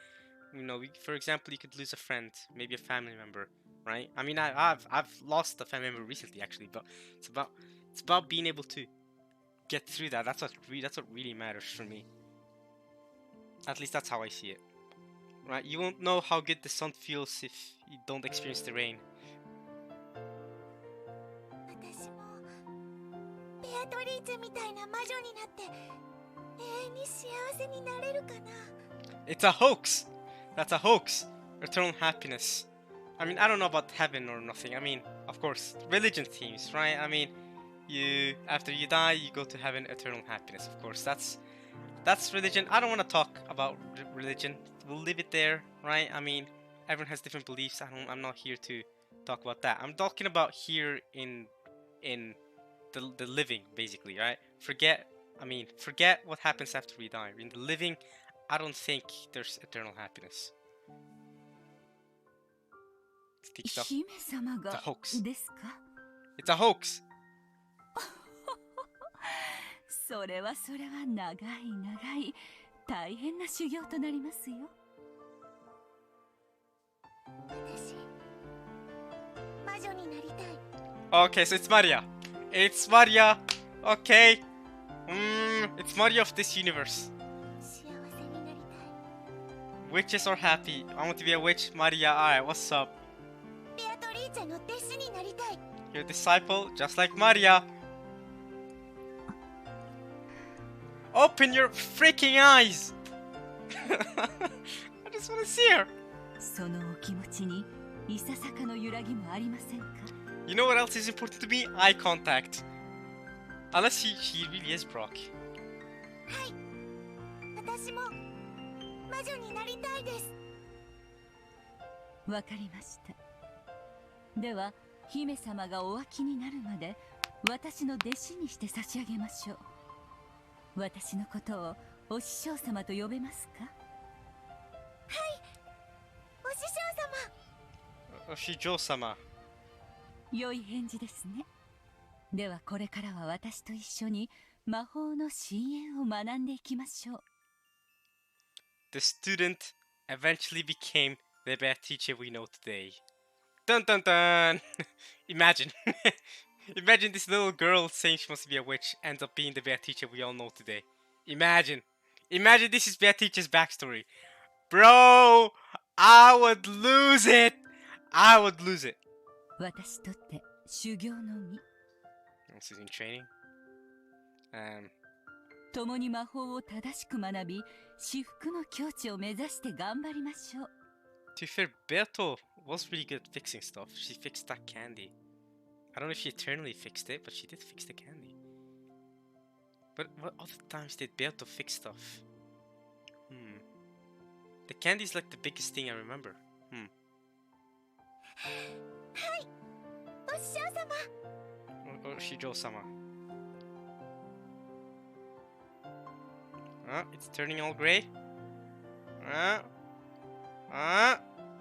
You know, for example, you could lose a friend, maybe a family member, right? I mean, I've lost a family member recently, actually, but it's about being able to get through that. That's what really matters for me. At least that's how I see it, right? You won't know how good the sun feels if you don't experience the rain. 私もベアトリーチェみたいな魔女になって永遠に幸せになれるかな。 It's a hoax! That's a hoax! Eternal happiness. I mean, I don't know about heaven or nothing. I mean, of course, religion themes, right? I mean, after you die, you go to heaven, eternal happiness. Of course, that's religion. I don't want to talk about religion. We'll leave it there, right? I mean, everyone has different beliefs. I'm not here to talk about that. I'm talking about here in the living, basically, right? Forget what happens after we die. In the living, I don't think there's eternal happiness. Sticky stuff. 姫様 It's a が hoax. ですか？ It's a hoax. それは長い大変な修行となりますよ。私魔女になりたい。 Okay, so it's Maria. It's Maria. Okay. It's Maria of this universe. 幸せになりたい。 Witches are happy. I want to be a witch. Maria, alright, what's up? ベアトリーチェの弟子になりたい。 You're a disciple, just like Maria. Open your freaking eyes! I just want to see her. そのお気持ちにいささかの揺らぎもありませんか？ You know what else is important to me? Eye contact. Unless she really is Brock. はい、私も魔女になりたいです。わかりました。では姫様がお飽きになるまで私の弟子にして差し上げましょう。私のことをお師匠様と呼べますか？お師匠様。 Oshijo-sama. 良い返事ですね。ではこれからは私と一緒に魔法の深淵を学んでいきましょう。 The student eventually became the bad teacher we know today. Dun dun dun! Imagine. Imagine this little girl saying she wants to be a witch ends up being the bad teacher we all know today. Imagine. Imagine this is bad teacher's backstory. Bro! I would lose it! I would lose it. 私とって修行の身、 This is in training. 共に魔法を正しく学び、至福の境地を目指して頑張りましょう。 To be fair, Berto was really good at fixing stuff. She fixed that candy. I don't know if she eternally fixed it, but she did fix the candy. But what other times did Berto fix stuff? The candy's like the biggest thing I remember. はい、お師匠様。 Oshijo-sama. It's turning all gray.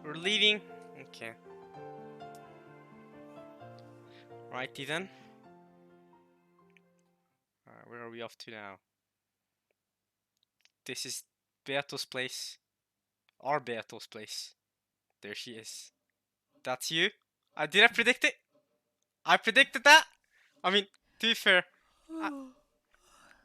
We're leaving. Okay. Righty then. Where are we off to now? This is Beato's place. Our Beato's place. There she is. That's you? Did I predict it? I predicted that? I mean, to be fair,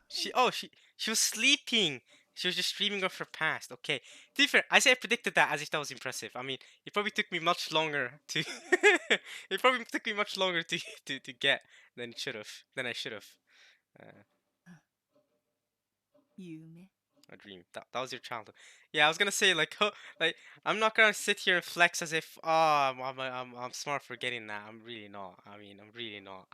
she was sleeping. She was just dreaming of her past. Okay. To be fair, I say I predicted that as if that was impressive. I mean, it probably took me much longer to it probably took me much longer to get than it should have. Than I should have. 夢。 A dream. That was your childhood. Yeah, I was gonna say like I'm not gonna sit here and flex as if I'm smart for getting that. I'm really not. I mean, I'm really not.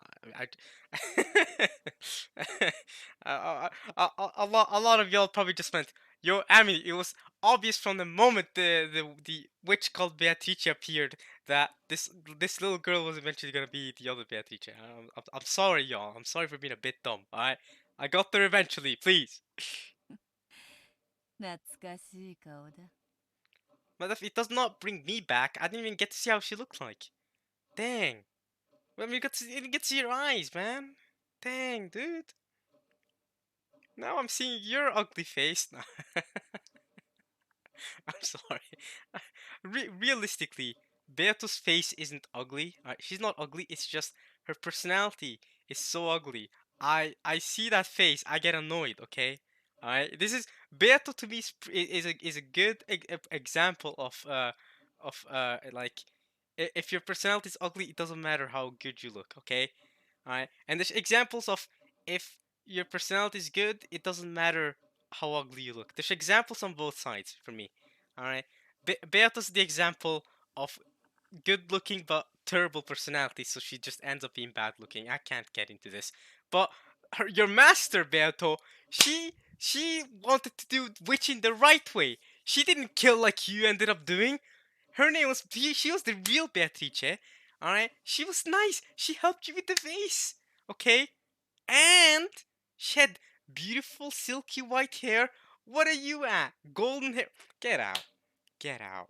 A lot of y'all probably just went, yo, I mean, it was obvious from the moment the witch called Beatrice appeared that this little girl was eventually gonna be the other Beatrice. I'm sorry, y'all. I'm sorry for being a bit dumb. Alright, I got there eventually. Please. 懐かしい顔だ。 But it does not bring me back. I didn't even get to see how she looked like. Dang. Well, I mean, you get to see your eyes, man. Dang, dude. Now I'm seeing your ugly face. I'm sorry. Realistically, Beato's face isn't ugly. She's not ugly. It's just her personality is so ugly. I see that face. I get annoyed. Okay. Alright. This is Beato to me is a good example of like if your personality is ugly, it doesn't matter how good you look. Okay. Alright. And there's examples of if your personality is good, it doesn't matter how ugly you look. There's examples on both sides for me. Alright. Beato's the example of good looking but terrible personality, so she just ends up being bad looking. I can't get into this. But your master, Beato, she wanted to do witching the right way. She didn't kill like you ended up doing. Her name was she was the real Beatrice. Alright? She was nice. She helped you with the vase. Okay? And she had beautiful silky white hair. What are you at? Golden hair. Get out. Get out.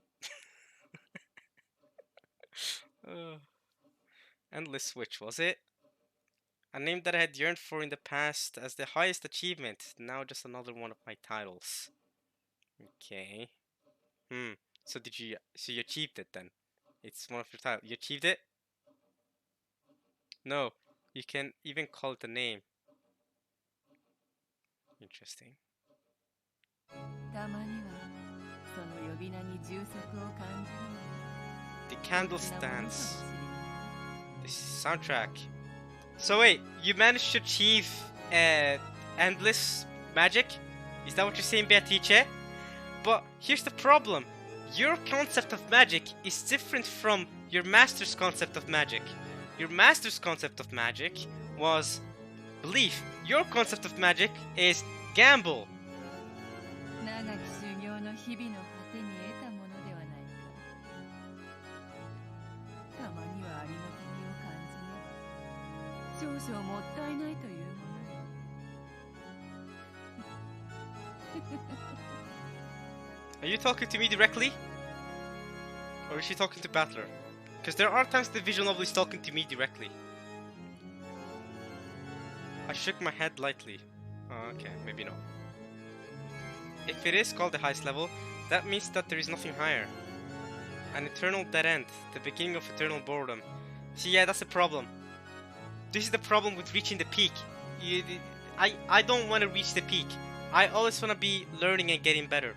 Endless Switch, was it? A name that I had yearned for in the past as the highest achievement. Now just another one of my titles. Okay. So so you achieved it then? It's one of your titles. You achieved it? No. You can even call it a name. Interesting. たまにはその呼び名に充足を感じるのも The 大 candle 事なものかもし stands. れない This soundtrack. So wait, you managed to achieve endless magic? Is that what you're saying, Beatrice? But here's the problem. Your concept of magic is different from your master's concept of magic. Your master's concept of magic was belief. Your concept of magic is gamble. 長き修行の日々の果てに得たものではないか。たまにはありがたみを感じね。少々もったいないというものよ。Are you talking to me directly? Or is she talking to Battler? Because there are times the visual novel is talking to me directly. I shook my head lightly. Oh, okay, maybe not. If it is called the highest level, that means that there is nothing higher. An eternal dead end, the beginning of eternal boredom. See, yeah, that's the problem. This is the problem with reaching the peak. I don't want to reach the peak. I always want to be learning and getting better.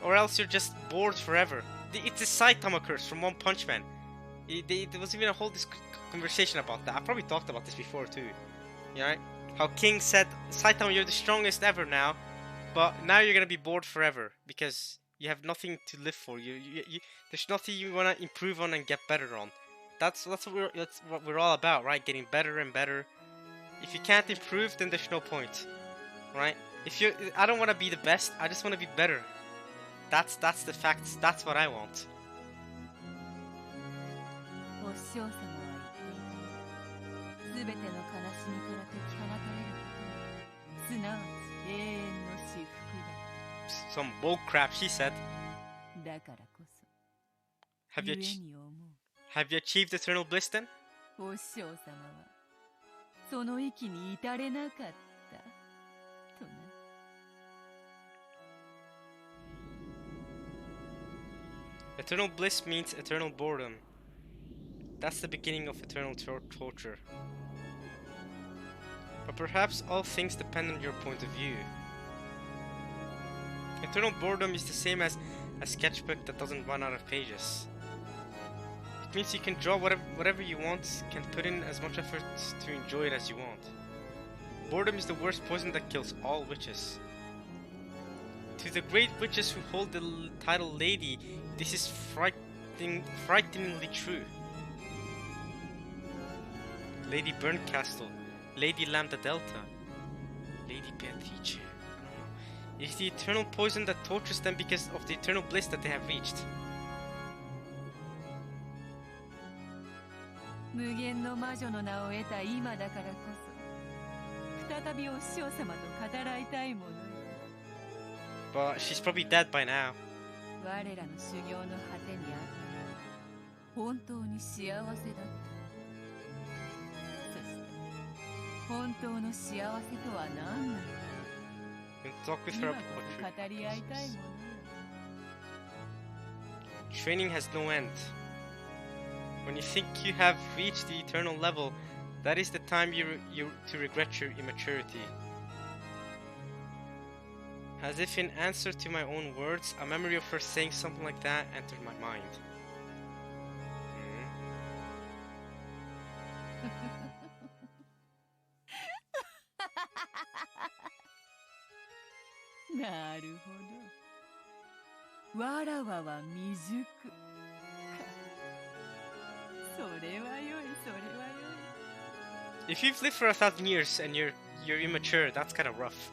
Or else you're just bored forever. It's a Saitama curse from One Punch Man. There was even a whole conversation about that. I probably talked about this before too. Yeah, right? How King said, Saitama, you're the strongest ever now, but now you're gonna be bored forever because you have nothing to live for. There's nothing you wanna improve on and get better on. That's what we're all about, right? Getting better and better. If you can't improve, then there's no point, right? I don't want to be the best. I just want to be better. That's the facts. That's what I want. お師匠様は言っていた。すべての悲しみから解き放たれることも、すなわち永遠の至福だ。Some bull crap, she said. だからこそ、 Have you 故に思う。 have you achieved eternal bliss then? お師匠様は、その域に至れなかった。とな。Eternal bliss means eternal boredom. That's the beginning of eternal torture. But perhaps all things depend on your point of view. Eternal boredom is the same as a sketchbook that doesn't run out of pages. It means you can draw whatever you want, can put in as much effort to enjoy it as you want. Boredom is the worst poison that kills all witches. To the great witches who hold the title Lady, this is frighteningly true. Lady Burncastle, Lady Lambda Delta, Lady Beatrice. It is the eternal poison that tortures them because of the eternal bliss that they have reached. 無限の魔女の名を得た今だからこそ、再びお師匠様と語らいたいものよ。 But she's probably dead by now. 我らの修行の果てにあった本当に幸せだった。そして本当の幸せとは何なのか。 You can talk with 今 her こ about そ語り合いたいものよ。 Training has no end. When you think you have reached the eternal level, that is the time to regret your immaturity. As if in answer to my own words, a memory of her saying something like that entered my mind. なるほど。わらわは未熟か。それはよい、それはよい。 If you've lived for 1,000 years and you're immature, that's kind of rough.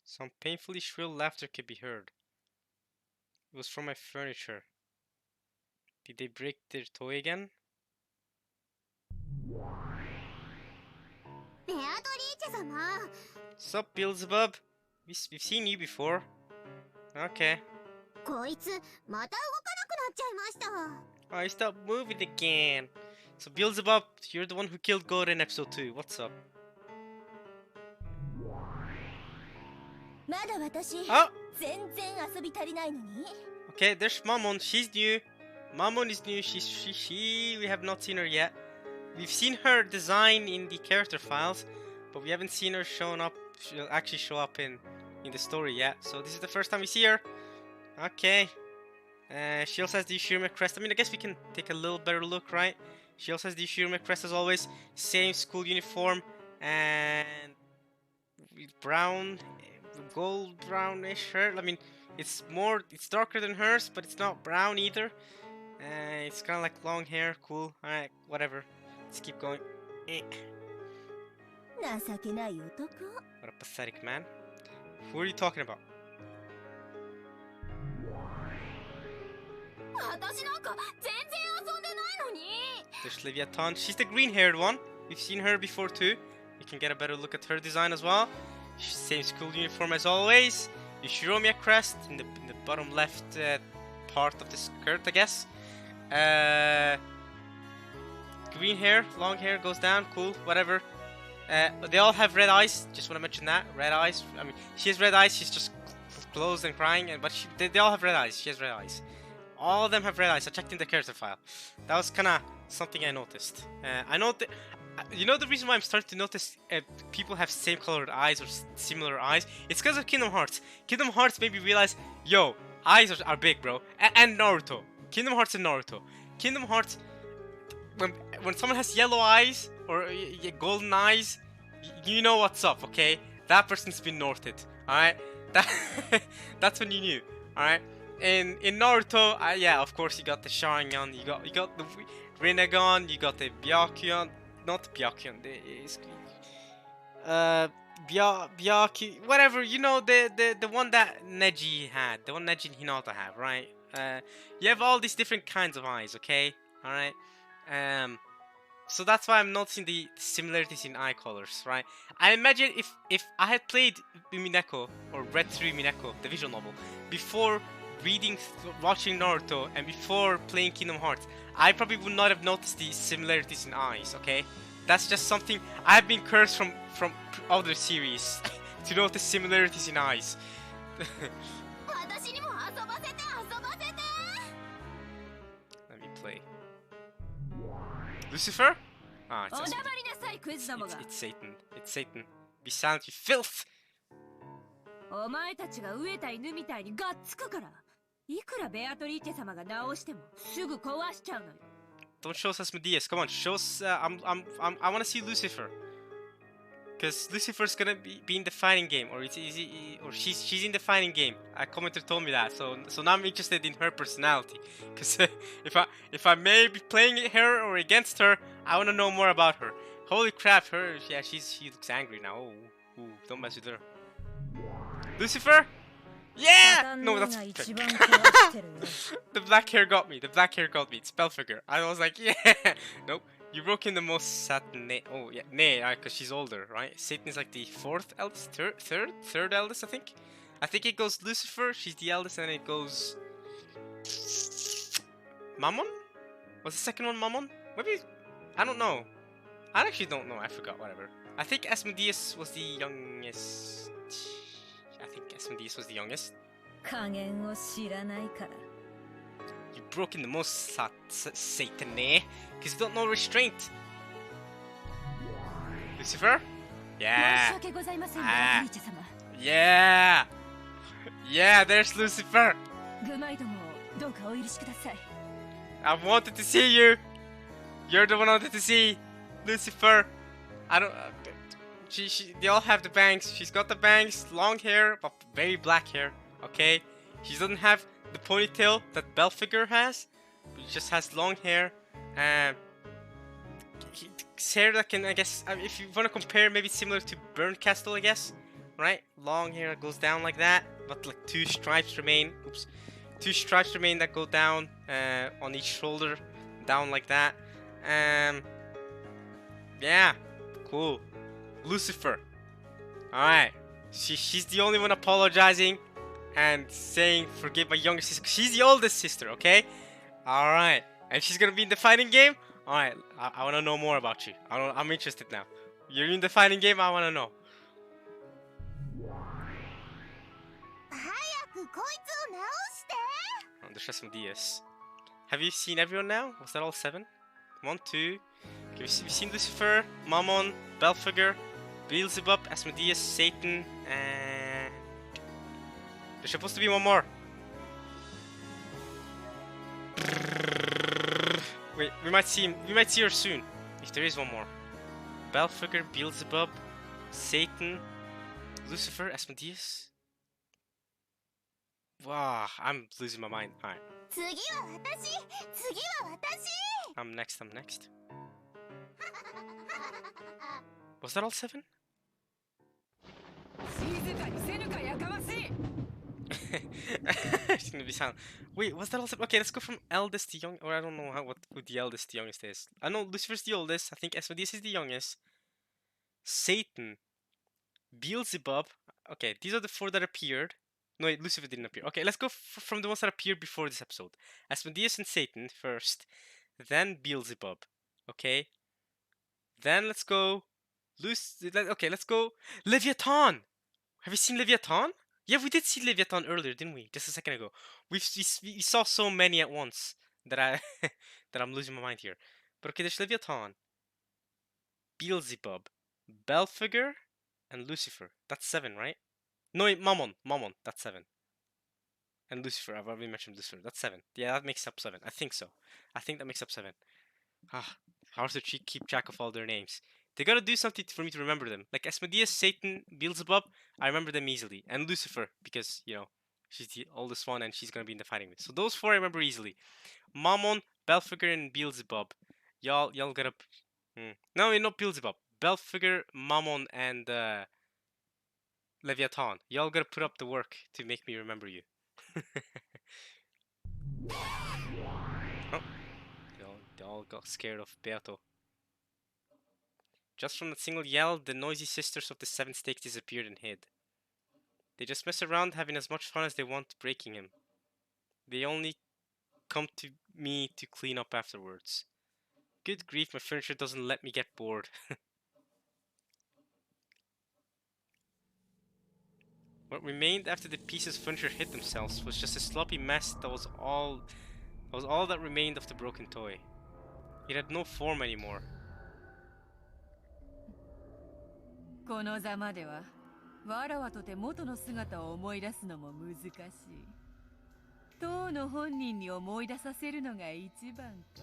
Some painfully shrill laughter could be heard. It was from my furniture. Did they break their toy again? ベアトリーチ Sup, Beelzebub? We've seen you before. Okay. こいつまた動かなくなっちゃいました。 Oh, he stopped moving again. So Beelzebub, you're the one who killed God in episode 2. What's up? まだ私、 Oh! 全然遊び足りないのに。 Okay, there's Mammon. She's new. Mammon is new. We have not seen her yet. We've seen her design in the character files, but we haven't seen her showing up. She'll actually show up in the story yet. So this is the first time we see her. Okay. She also has the Ushirime crest. I mean, I guess we can take a little better look, right? She also has the Ushirime crest as always. Same school uniform and brown, gold brownish hair. I mean, it's darker than hers, but it's not brown either. It's kind of like long hair. Cool. Alright, whatever. Let's keep going.情けない男。 What a pathetic man. Who are you talking about? 私なんか全然遊んでないのに。 There's Leviathan. She's the green-haired one. We've seen her before too. We can get a better look at her design as well. Same school uniform as always. The Shiromiya crest in the bottom left part of the skirt, I guess. Green hair, long hair goes down. Cool, whatever. They all have red eyes. Just want to mention that red eyes. I mean, she has red eyes. She's just closed and crying, but they all have red eyes. She has red eyes. All of them have red eyes. I checked in the character file. That was kind of something I noticed. I know that. You know the reason why I'm starting to notice people have same colored eyes or similar eyes? It's because of Kingdom Hearts. Kingdom Hearts made me realize, yo, eyes are big, bro. And Naruto. Kingdom Hearts and Naruto. Kingdom Hearts, when someone has yellow eyes or golden eyes, you know what's up, okay? That person's been Norted, alright? That's when you knew, alright? In Naruto, yeah, of course you got the Sharingan, you got the Rinnegan, you got the Byakugan. Not Byakugan, Byaku, whatever, you know, the one that Neji had, the one Neji and Hinata have, right? You have all these different kinds of eyes, okay? Alright? So that's why I'm noticing the similarities in eye colors, right? I imagine if I had played Umineko, or read through Umineko, the visual novel, before watching Naruto, and before playing Kingdom Hearts, I probably would not have noticed the similarities in eyes, okay? That's just something I've been cursed from other series to notice similarities in eyes. Let me play. Lucifer? Ah, it's Satan. It's Satan. Be silent, you filth! お前たちが飢えた犬みたいにがっつくから、いくらベアトリーチェ様が直してもすぐ壊しちゃうのよ。 Don't show us Asmodeus. Come on, show us. I want to see Lucifer, because Lucifer's gonna be in the fighting game, or she's in the fighting game. A commenter told me that, so now I'm interested in her personality. Because if I may be playing her or against her, I want to know more about her. Holy crap, she looks angry now. Oh, ooh, don't mess with her. Lucifer? Yeah! No, that's the black hair got me. The black hair got me. It's Belphegor. I was like, yeah. Nope. You broke in the most Satan. Oh yeah, because she's older, right? Satan is like the fourth eldest, third eldest, I think. I think it goes Lucifer. She's the eldest, and then it goes Mammon. Was the second one Mammon? Maybe I don't know. I actually don't know. I forgot. Whatever. I think Asmodeus was the youngest. I think Asmodeus was the youngest. You broke in the most Satan, because you don't know restraint. Lucifer? Yeah. Yeah. Yeah, there's Lucifer. I wanted to see you. You're the one I wanted to see. Lucifer. I don't... they all have the bangs. She's got the bangs, long hair, but very black hair. Okay, she doesn't have the ponytail that Belphegor has. She just has long hair. Hair that can, I guess, if you want to compare, maybe similar to Burnt Castle, I guess. Right? Long hair that goes down like that, but like two stripes remain. Oops, two stripes remain that go down on each shoulder, down like that. Yeah, cool. Lucifer. Alright. She's the only one apologizing and saying forgive my younger sister. She's the oldest sister, okay? Alright. And she's gonna be in the fighting game? Alright, I wanna know more about you. I'm interested now. You're in the fighting game, I wanna know. 早くこいつを直して。 Oh, there's just some DS. Have you seen everyone now? Was that all 7? 1, 2. Okay, we've seen Lucifer, Mammon, Belphegor, Beelzebub, Asmodeus, Satan, and... There's supposed to be one more. Wait, we might see her soon. If there is one more. Belphegor, Beelzebub, Satan, Lucifer, Asmodeus. Wow, I'm losing my mind. Alright. 次は私。次は私。 I'm next. Was that all 7? She's gonna be silent. Wait, was that all 7? Okay, let's go from eldest to young. Or I don't know who the eldest to youngest is. I know Lucifer's the oldest. I think Asmodeus is the youngest. Satan. Beelzebub. Okay, these are the 4 that appeared. No, wait, Lucifer didn't appear. Okay, let's go from the ones that appeared before this episode. Asmodeus and Satan first. Then Beelzebub. Okay. Then let's go... Okay, let's go... Leviathan! Have you seen Leviathan? Yeah, we did see Leviathan earlier, didn't we? Just a second ago. We saw so many at once that that I'm losing my mind here. But okay, there's Leviathan, Beelzebub, Belphegor, and Lucifer. That's 7, right? No, wait, Mammon. That's 7. And Lucifer. I've already mentioned Lucifer. That's 7. Yeah, that makes up 7. I think so. I think that makes up 7. Ah, hard to keep track of all their names. They gotta do something for me to remember them. Like Asmodeus, Satan, Beelzebub, I remember them easily. And Lucifer, because, you know, she's the oldest one and she's gonna be in the fighting with. So those 4 I remember easily. Mammon, Belphegor, and Beelzebub. Y'all gotta... No, not Beelzebub. Belphegor, Mammon, and Leviathan. Y'all gotta put up the work to make me remember you. Oh. They all got scared of Beato. Just from that single yell, the noisy sisters of the 7 stakes disappeared and hid. They just mess around, having as much fun as they want breaking him. They only come to me to clean up afterwards. Good grief, my furniture doesn't let me get bored. What remained after the pieces of furniture hid themselves was just a sloppy mess that was all that remained of the broken toy. It had no form anymore. このざまではわらわとて元の姿を思い出すのも難しい。当の本人に思い出させるのが一番か。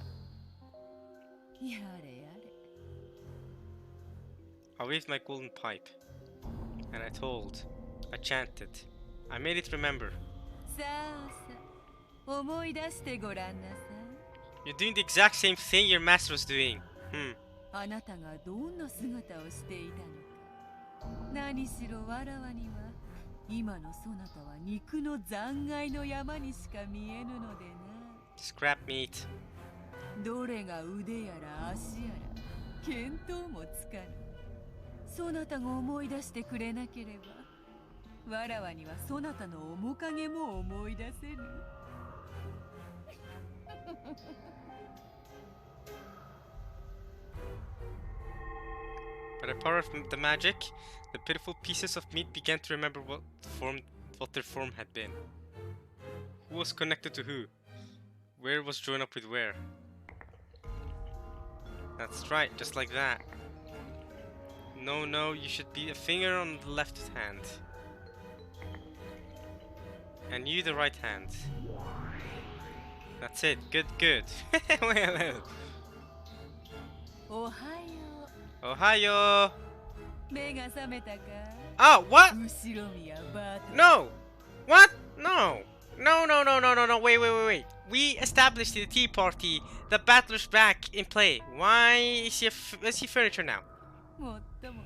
やれやれ。I waved my golden pipe, and I chanted. I made it remember. さあさあ、思い出してごらんなさい。 You're doing the exact same thing your master was doing. あなたがどんな姿をしていたのか。何しろわらわには今のそなたは肉の残骸の山にしか見えぬのでな。Scrap meat. どれが腕やら足やら見当もつかぬ。そなたが思い出してくれなければわらわにはそなたの面影も思い出せぬ。By the power of the magic, the pitiful pieces of meat began to remember what their form had been. Who was connected to who? Where was joined up with where? That's right, just like that. No, you should be a finger on the left hand. And you the right hand. That's it, good. Ohio! 目が覚めたか? Oh, what? 後ろ見やバート。 No! What? No! No, wait. We established in the tea party the battler's back in play. Why is he furniture now? もっとも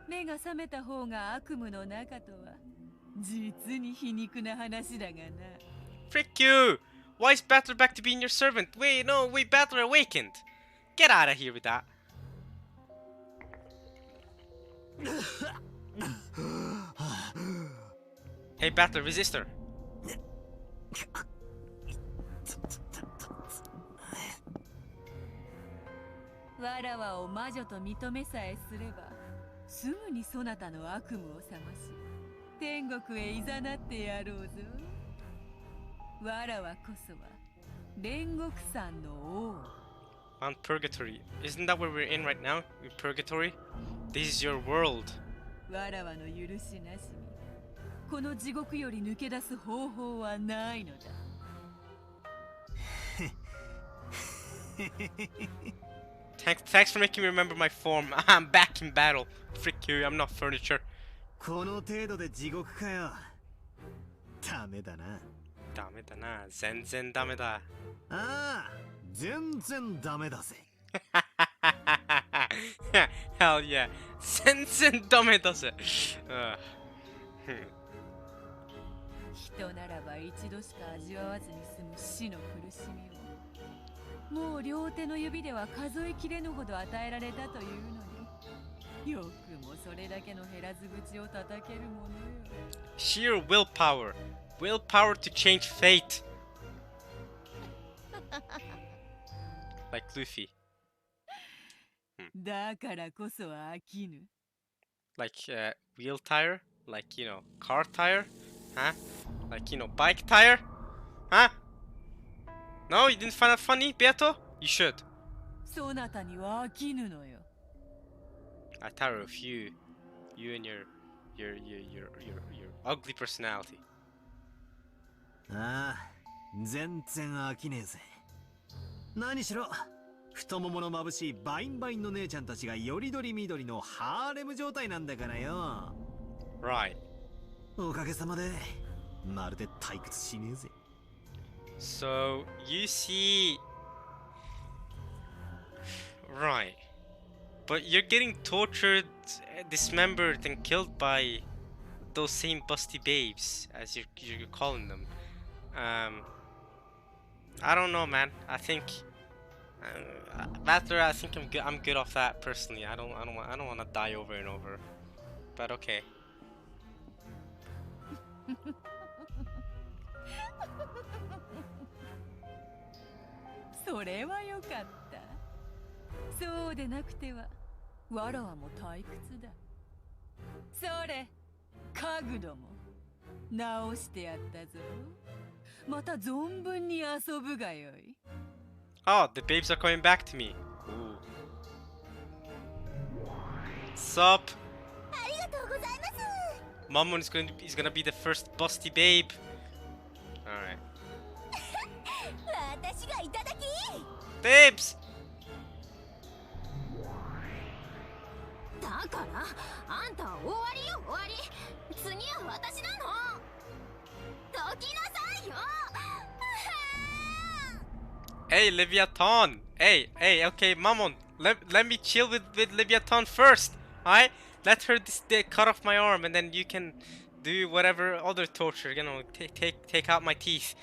目が覚めた方が悪夢の中とは実に皮肉な話だがな。 Frick you! Why is Battler back to being your servant? Wait, Battler awakened. Get out of here with that. Hey, Battler, resist her. わらわを魔女と認めさえすれば、すぐにそなたの悪夢を覚まし、天国へいざなってやろうぞ。わらわこそは煉獄山の王。 On Purgatory. Isn't that where we're in right now? In Purgatory? This is your world. わらわの許しなしに、この地獄より抜け出す方法はないのだ。Thanks for making me remember my form. I'm back in battle. Frick you, I'm not furniture. この程度で地獄かよ。ダメだな。ダメだな。全然ダメだ。ああ、全然ダメだぜ。Hell yeah. 全然ダメだぜ。人ならば一度しか味わわずに済む死の苦しみを、もう両手の指では数えきれぬほど与えられたというのに、よくもそれだけの減らず口を叩けるものよ。 Sheer willpower. Willpower to change fate. Like Luffy. だからこそ飽きぬ。 Like wheel tire? Like, you know, car tire? Huh? Like, you know, bike tire? Huh? No, you didn't find that funny, Beato? You should. そなたには飽きぬのよ。 I tire of you. You and your ugly personality. ああ、全然飽きねえぜ。何しろ、太ももの眩しいバインバインの姉ちゃんたちがよりどりみどりのハーレム状態なんだからよ。Right. おかげさまで、まるで退屈しねえぜ。So, you see... Right. But you're getting tortured, dismembered, and killed by those same busty babes, as you're calling them. I don't know, man. I think... Battler, I think I'm good off that, personally. I don't want to die over and over. But okay. それはよかった。そうでなくては、わらわも退屈だ。それ、家具ども、直してやったぞ。また存分に遊ぶがよい。Oh, the babes are coming back to me. Ooh. Sup? ありがとうございます。 Mammon is gonna be the first busty babe. Alright. 私がいただき。 Babes! だからあんたは終わりよ終わり。次は私なの。どきなさいよ。 Hey, Leviathan! Hey, okay, Mammon. Let me chill with Leviathan first. Alright? Let her cut off my arm and then you can do whatever other torture, you know, take out my teeth.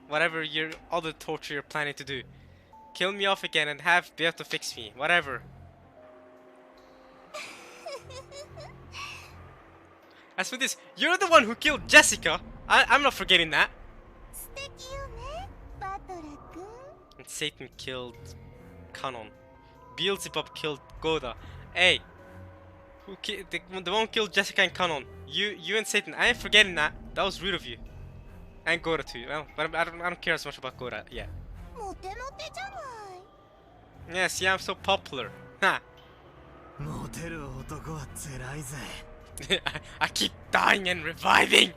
Whatever your other torture you're planning to do. Kill me off again and have Beato fix me. Whatever. As for this, you're the one who killed Jessica. I'm not forgetting that. 素敵よね、バトラ君。 And Satan killed Kanon. Beelzebub killed Goda. Hey, the one who killed Jessica and Kanon. You and Satan. I ain't forgetting that. That was rude of you. And Goda too. Well, but I don't care as much about Goda yet. モテモテじゃない。 Yeah, see, I'm so popular. Ha. モテる男は辛いぜ。I keep dying and reviving.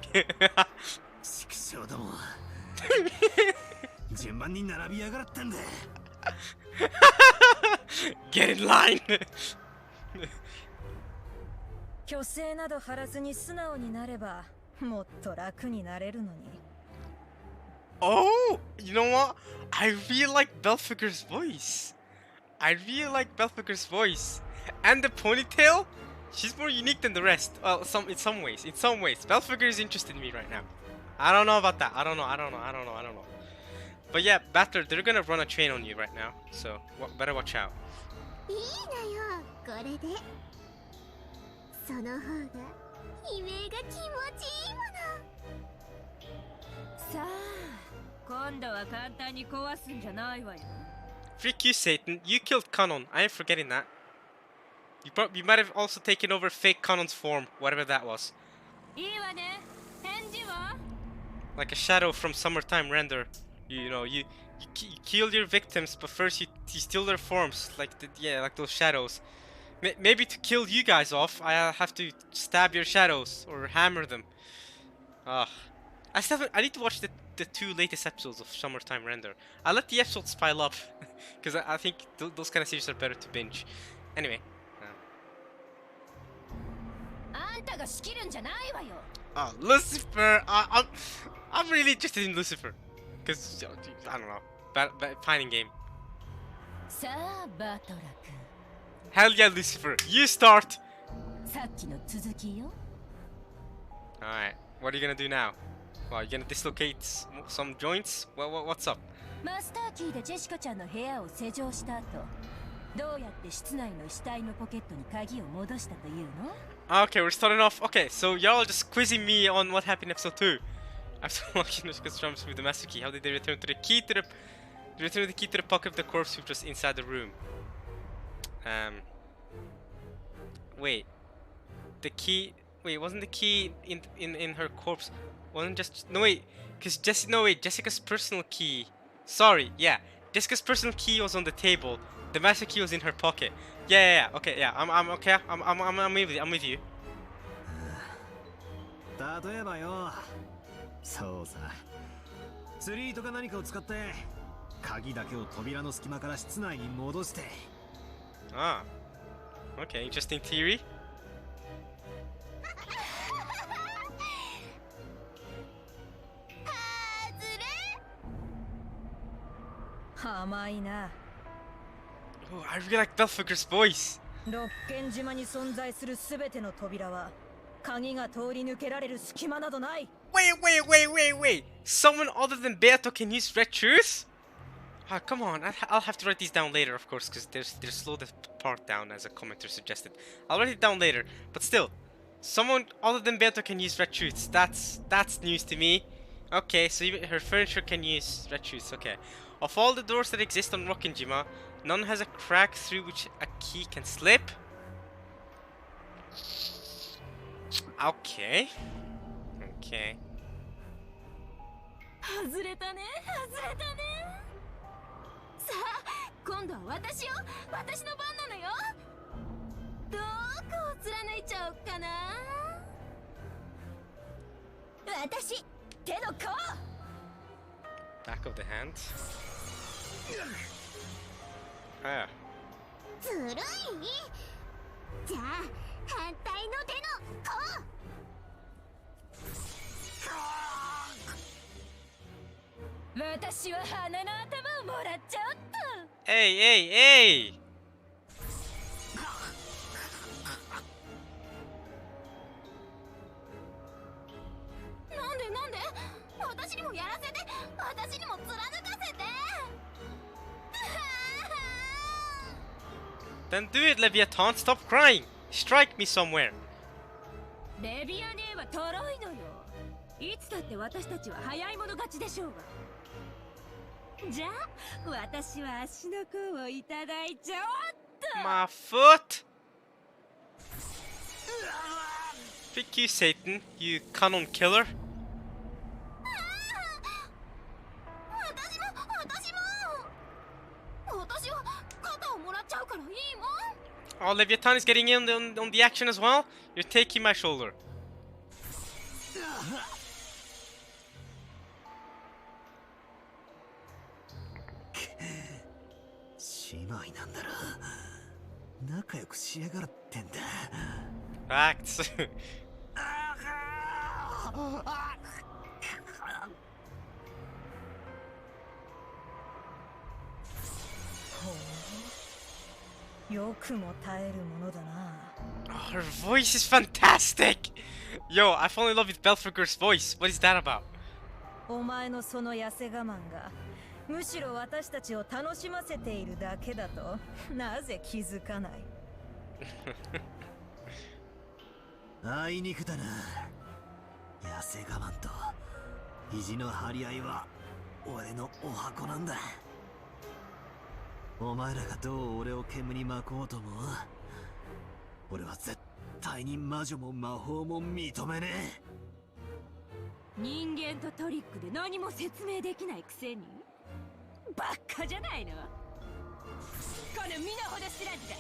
畜生ども。順番に並びやがらったんだ。Get in line. 虚勢など張らずに素直になればもっと楽になれるのに。Oh, you know what? I really like Belphegor's voice. I really like Belphegor's voice. And the ponytail? She's more unique than the rest. Well, in some ways. Belphegor is interested in me right now. I don't know about that. I don't know. But yeah, Battler, they're gonna run a train on you right now. So, better watch out. いいのよこれで。その方が悲鳴が気持ちいいもの。さあ今度は簡単に壊すんじゃないわよ。 Freak you, Satan. You killed Kanon. I ain't forgetting that. You might have also taken over fake Kanon's form, whatever that was. いいわね、返事は Like a shadow from Summertime Render. You kill your victims, but first you steal their forms, like like those shadows. Maybe to kill you guys off, I have to stab your shadows or hammer them. I need to watch the 2 latest episodes of Summertime Render. I'll let the episodes pile up, because I think those kind of series are better to binge. Anyway. あんたが仕切るんじゃないわよ。 Oh, Lucifer! I'm really interested in Lucifer. Because, I don't know. Fighting game. さあバトラ君、 Hell yeah, Lucifer! You start! さっきの続きよ。 Alright, what are you gonna do now? Well, you gonna dislocate some joints? What's up? マスターキーでジェシカちゃんの部屋を施錠した後、どうやって室内の死体のポケットに鍵を戻したというの？ Okay, we're starting off. Okay, so y'all just quizzing me on what happened in episode 2. After unlocking Nushka's drums with the master key, how did they return the key to the pocket of the corpse which was inside the room? Wait. Wasn't the key in her corpse? Wasn't just no wait, Jessica's personal key. Sorry, yeah. Jessica's personal key was on the table. The master key was in her pocket. Yeah. Okay, yeah. I'm okay. I'm with you. 例えばよ、そうさ、釣り糸か何かを使って鍵だけを扉の隙間から室内に戻して。Ah. Okay, interesting theory. 甘いな。 Oh, I really like Belphegor's voice. 六軒島に存在するすべての扉は鍵が通り抜けられる隙間などない。 Wait. Someone other than Beato can use red shoes? Ah, come on. I'll have to write these down later, of course, because there's slow the part down as a commenter suggested. I'll write it down later, but still, someone other than Beato can use red shoes. That's news to me. Okay, so even her furniture can use red shoes. Okay. Of all the doors that exist on Rokkenjima, none has a crack through which a key can slip. Okay. 外れたね。さあ、今度は私の番なのよ。どこを貫いちゃおうかな。私、手の甲。 Back of the hand. Ah. ずるい。じゃあ反対の手の甲。私は花の頭をもらっちゃおっと。 Hey! なんで私にもやらせて、私にも貫かせて。 Then do it, Leviathan. Stop crying. Strike me somewhere. レビアネはトロいのよ。いつだって私たちは早い者勝ちでしょうが。じゃあ私は足の甲をいただいちゃおっと。 My foot. Pick you, Satan. You canon killer. 私は肩をもらっちゃうからいいもん。 Oh, Leviathan is getting in on the action as well. You're taking my shoulder. 姉妹なんだろ。仲良くしやがってんだ。Facts. よくも耐えるものだな。 Oh, her voice is fantastic. Yo, I fall in love with Belphegor's voice. What is that about? お前のその痩せ我慢がむしろ私たちを楽しませているだけだとなぜ気づかない。あいにくだな。痩せ我慢と意地の張り合いは俺のお箱なんだ。お前らがどう俺を煙に巻こうとも、俺は絶対に魔女も魔法も認めねえ。人間とトリックで何も説明できないくせにバッカじゃないの、この身の程知らずが。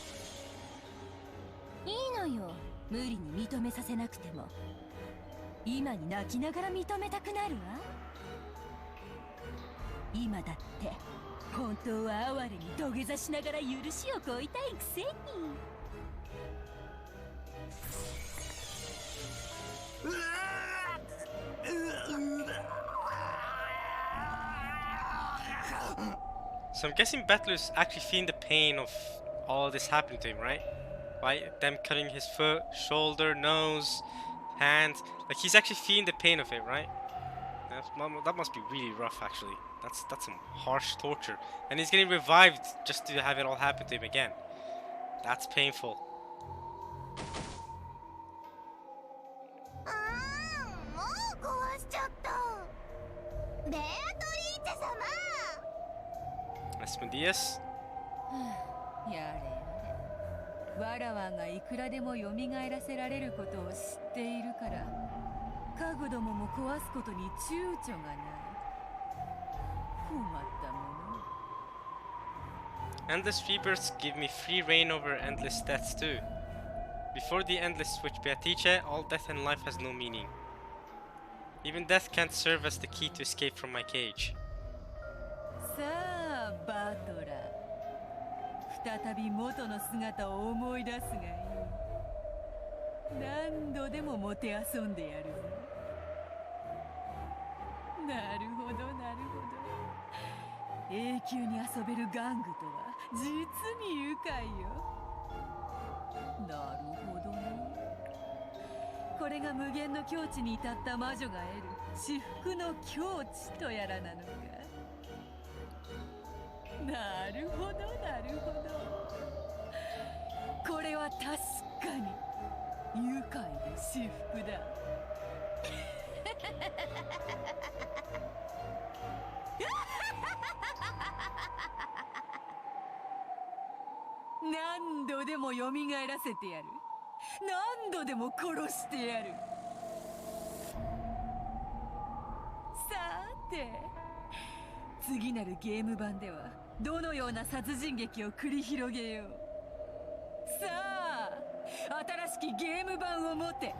いいのよ、無理に認めさせなくても。今に泣きながら認めたくなるわ。今だって本当は哀れに土下座しながら許しを請いたいくせに。So I'm guessing Battler's actually feeling the pain of all this happening to him, right? Right? Them cutting his foot, shoulder, nose, hand. Like he's actually feeling the pain of it, right? That must be really rough, actually. That's some harsh torture. And he's getting revived just to have it all happen to him again. That's painful. もう壊しちゃった。ベアトリーチェ様。Asmodeus? やれやれ、わらわがいくらでも蘇らせられることを知っているから家具どもも壊すことに躊躇がない。困ったもの。 Endless rebirths give me free reign over endless deaths too. Before the endless switch Beatice, all death and life has no meaning. Even death can't serve as the key to escape from my cage. さあバトラー、再び元の姿を思い出すがいい。何度でももてあそんでやるぞ。なるほどなるほど、永久に遊べる玩具とは実に愉快よ。なるほどね。これが無限の境地に至った魔女が得る至福の境地とやらなのか。なるほどなるほど、これは確かに愉快で至福だ。何度でも蘇らせてやる。何度でも殺してやる。さて、次なるゲーム版ではどのような殺人劇を繰り広げよう。さあ、新しきゲーム版を持て。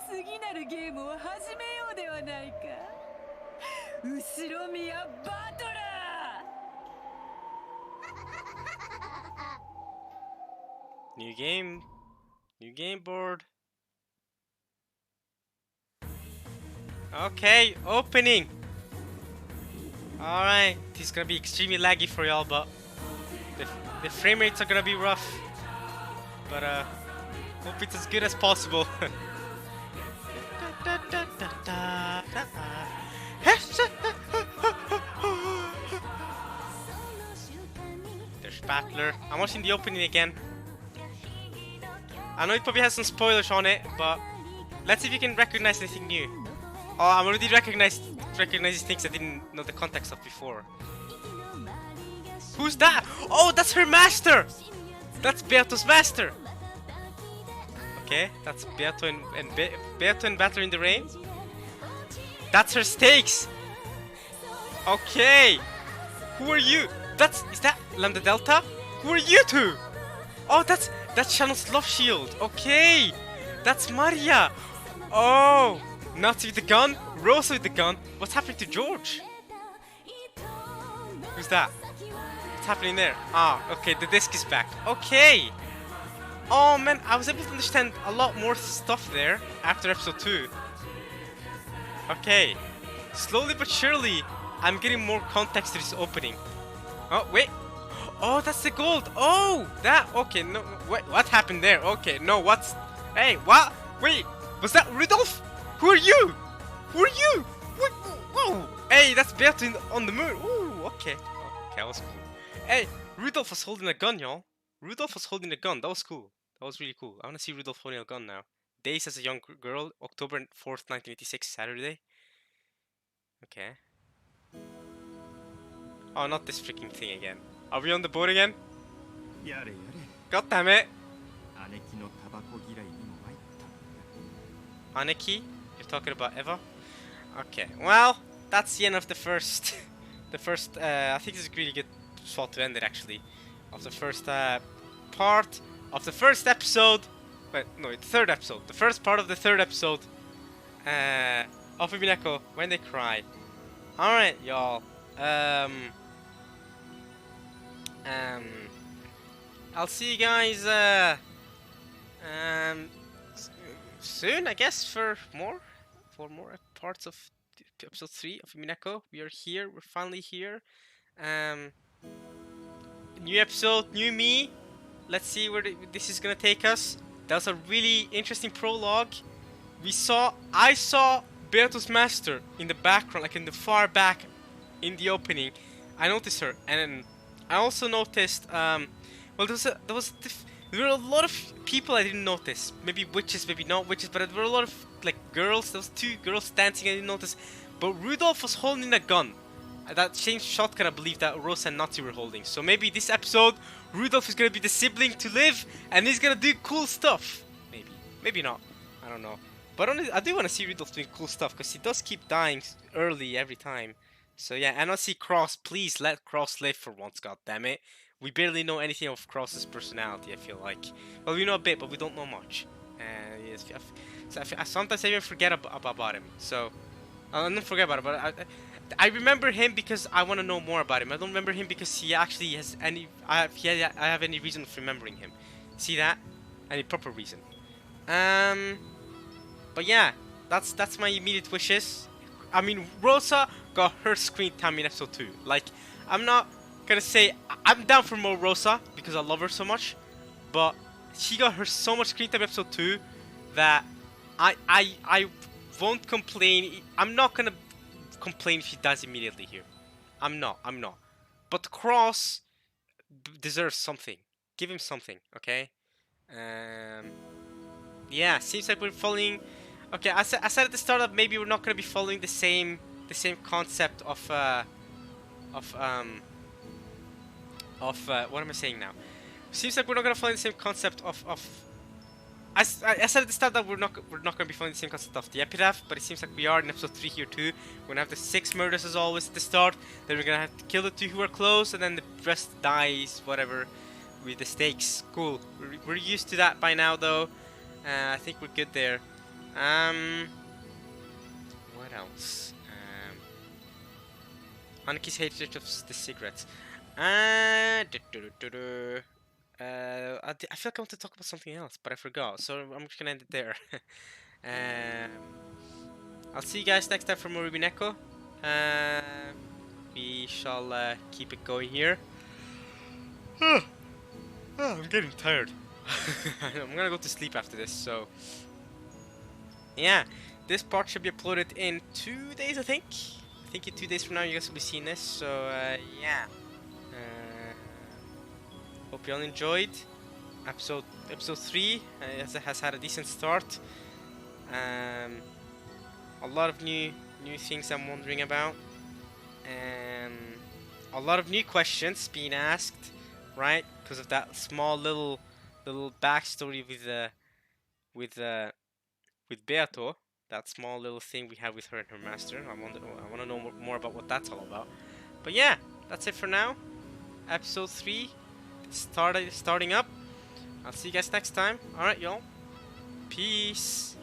次なるゲームを始めようではないか。後ろ宮バトラー。New game board. Okay, opening. Alright, this is gonna be extremely laggy for y'all, but the frame rates are gonna be rough. But hope it's as good as possible. There's Battler. I'm watching the opening again. I know it probably has some spoilers on it, but let's see if you can recognize anything new. Oh, I'm already recognizing things I didn't know the context of before. Who's that? Oh, that's her master! That's Beato's master! Okay, that's Beato and Battler in the Rain. That's her stakes! Okay! Who are you? Is that Lambda Delta? Who are you two? Oh, that's Shannon's love shield. Okay! That's Maria! Oh! Nazi with the gun? Rosa with the gun? What's happening to George? Who's that? What's happening there? Ah, okay, the disc is back. Okay! Oh man, I was able to understand a lot more stuff there after episode 2. Okay. Slowly but surely, I'm getting more context to this opening. Oh, wait. Oh, that's the gold. Oh, that. Okay, no. What happened there? Okay, no, what's. Hey, what? Wait, was that Rudolph? Who are you? Who are you? What? Whoa. Hey, that's Beato on the moon. Ooh, okay. Okay, that was cool. Hey, Rudolph was holding a gun, y'all. Rudolph was holding a gun. That was cool. That was really cool. I want to see Rudolph holding a gun now. Days as a Young Girl, October 4th, 1986, Saturday. Okay. Oh, not this freaking thing again. Are we on the boat again? やれやれ God damn it! 姉貴のタバコ嫌いにも参ったんだ Aniki? You're talking about Eva? Okay, well, that's the end of the first... I think it's a really good spot to end it, actually. Of the first part of the first episode... Wait, no, the third episode. The first part of the third episode of Umineko, When They Cry. Alright, y'all. I'll see you guys soon, I guess, for more parts of episode 3 of Umineko. We are here. We're finally here. New episode, new me. Let's see where this is gonna take us. That was a really interesting prologue. I saw Beato's master in the background, like in the far back, in the opening. I noticed her, and I also noticed. Well, there were a lot of people I didn't notice. Maybe witches, maybe not witches, but there were a lot of like girls. There was 2 girls dancing I didn't notice. But Rudolph was holding a gun. That changed shotgun, I believe, that Rosa and Natsu were holding. So maybe this episode, Rudolph is gonna be the sibling to live, and he's gonna do cool stuff. Maybe not. I don't know. But I do want to see Rudolph doing cool stuff, because he does keep dying early every time. So yeah, and I'll see Cross. Please let Cross live for once, goddammit. We barely know anything of Cross's personality, I feel like. Well, we know a bit, but we don't know much. And sometimes I even forget about him. So, I don't forget about it, but I remember him because I want to know more about him. I don't remember him because he actually has any... I have any reason of remembering him. See that? Any proper reason. But yeah, that's my immediate wishes. I mean, Rosa got her screen time in episode 2. Like, I'm not gonna say I'm down for more Rosa because I love her so much, but she got her so much screen time in episode 2 that I won't complain. I'm not gonna complain if she dies immediately here. I'm not. But Cross deserves something. Give him something, okay? Yeah, seems like we're following. Okay, I said at the start that maybe we're not gonna be following the same concept of what am I saying now? Seems like we're not gonna follow the same concept of. I said at the start that we're not gonna be following the same concept of the epitaph, but it seems like we are in episode 3 here too. We're gonna have the 6 murders as always at the start. Then we're gonna have to kill the 2 who are close, and then the rest dies, whatever, with the stakes. Cool. We're used to that by now, though. I think we're good there. What else? Anaki's hatred of the cigarettes. I feel like I want to talk about something else, but I forgot, so I'm just gonna end it there. I'll see you guys next time for more Umineko. We shall keep it going here. I'm getting tired. I'm gonna go to sleep after this, so yeah, this part should be uploaded in 2 days, I think. I think in 2 days from now you guys will be seeing this, so yeah. Hope you all enjoyed. Episode 3 has had a decent start. A lot of new things I'm wondering about. A lot of new questions being asked, right? Because of that small little backstory with Beato. That small little thing we have with her and her master. I want to know more about what that's all about. But yeah, that's it for now. Episode 3 starting up. I'll see you guys next time. Alright, y'all. Peace.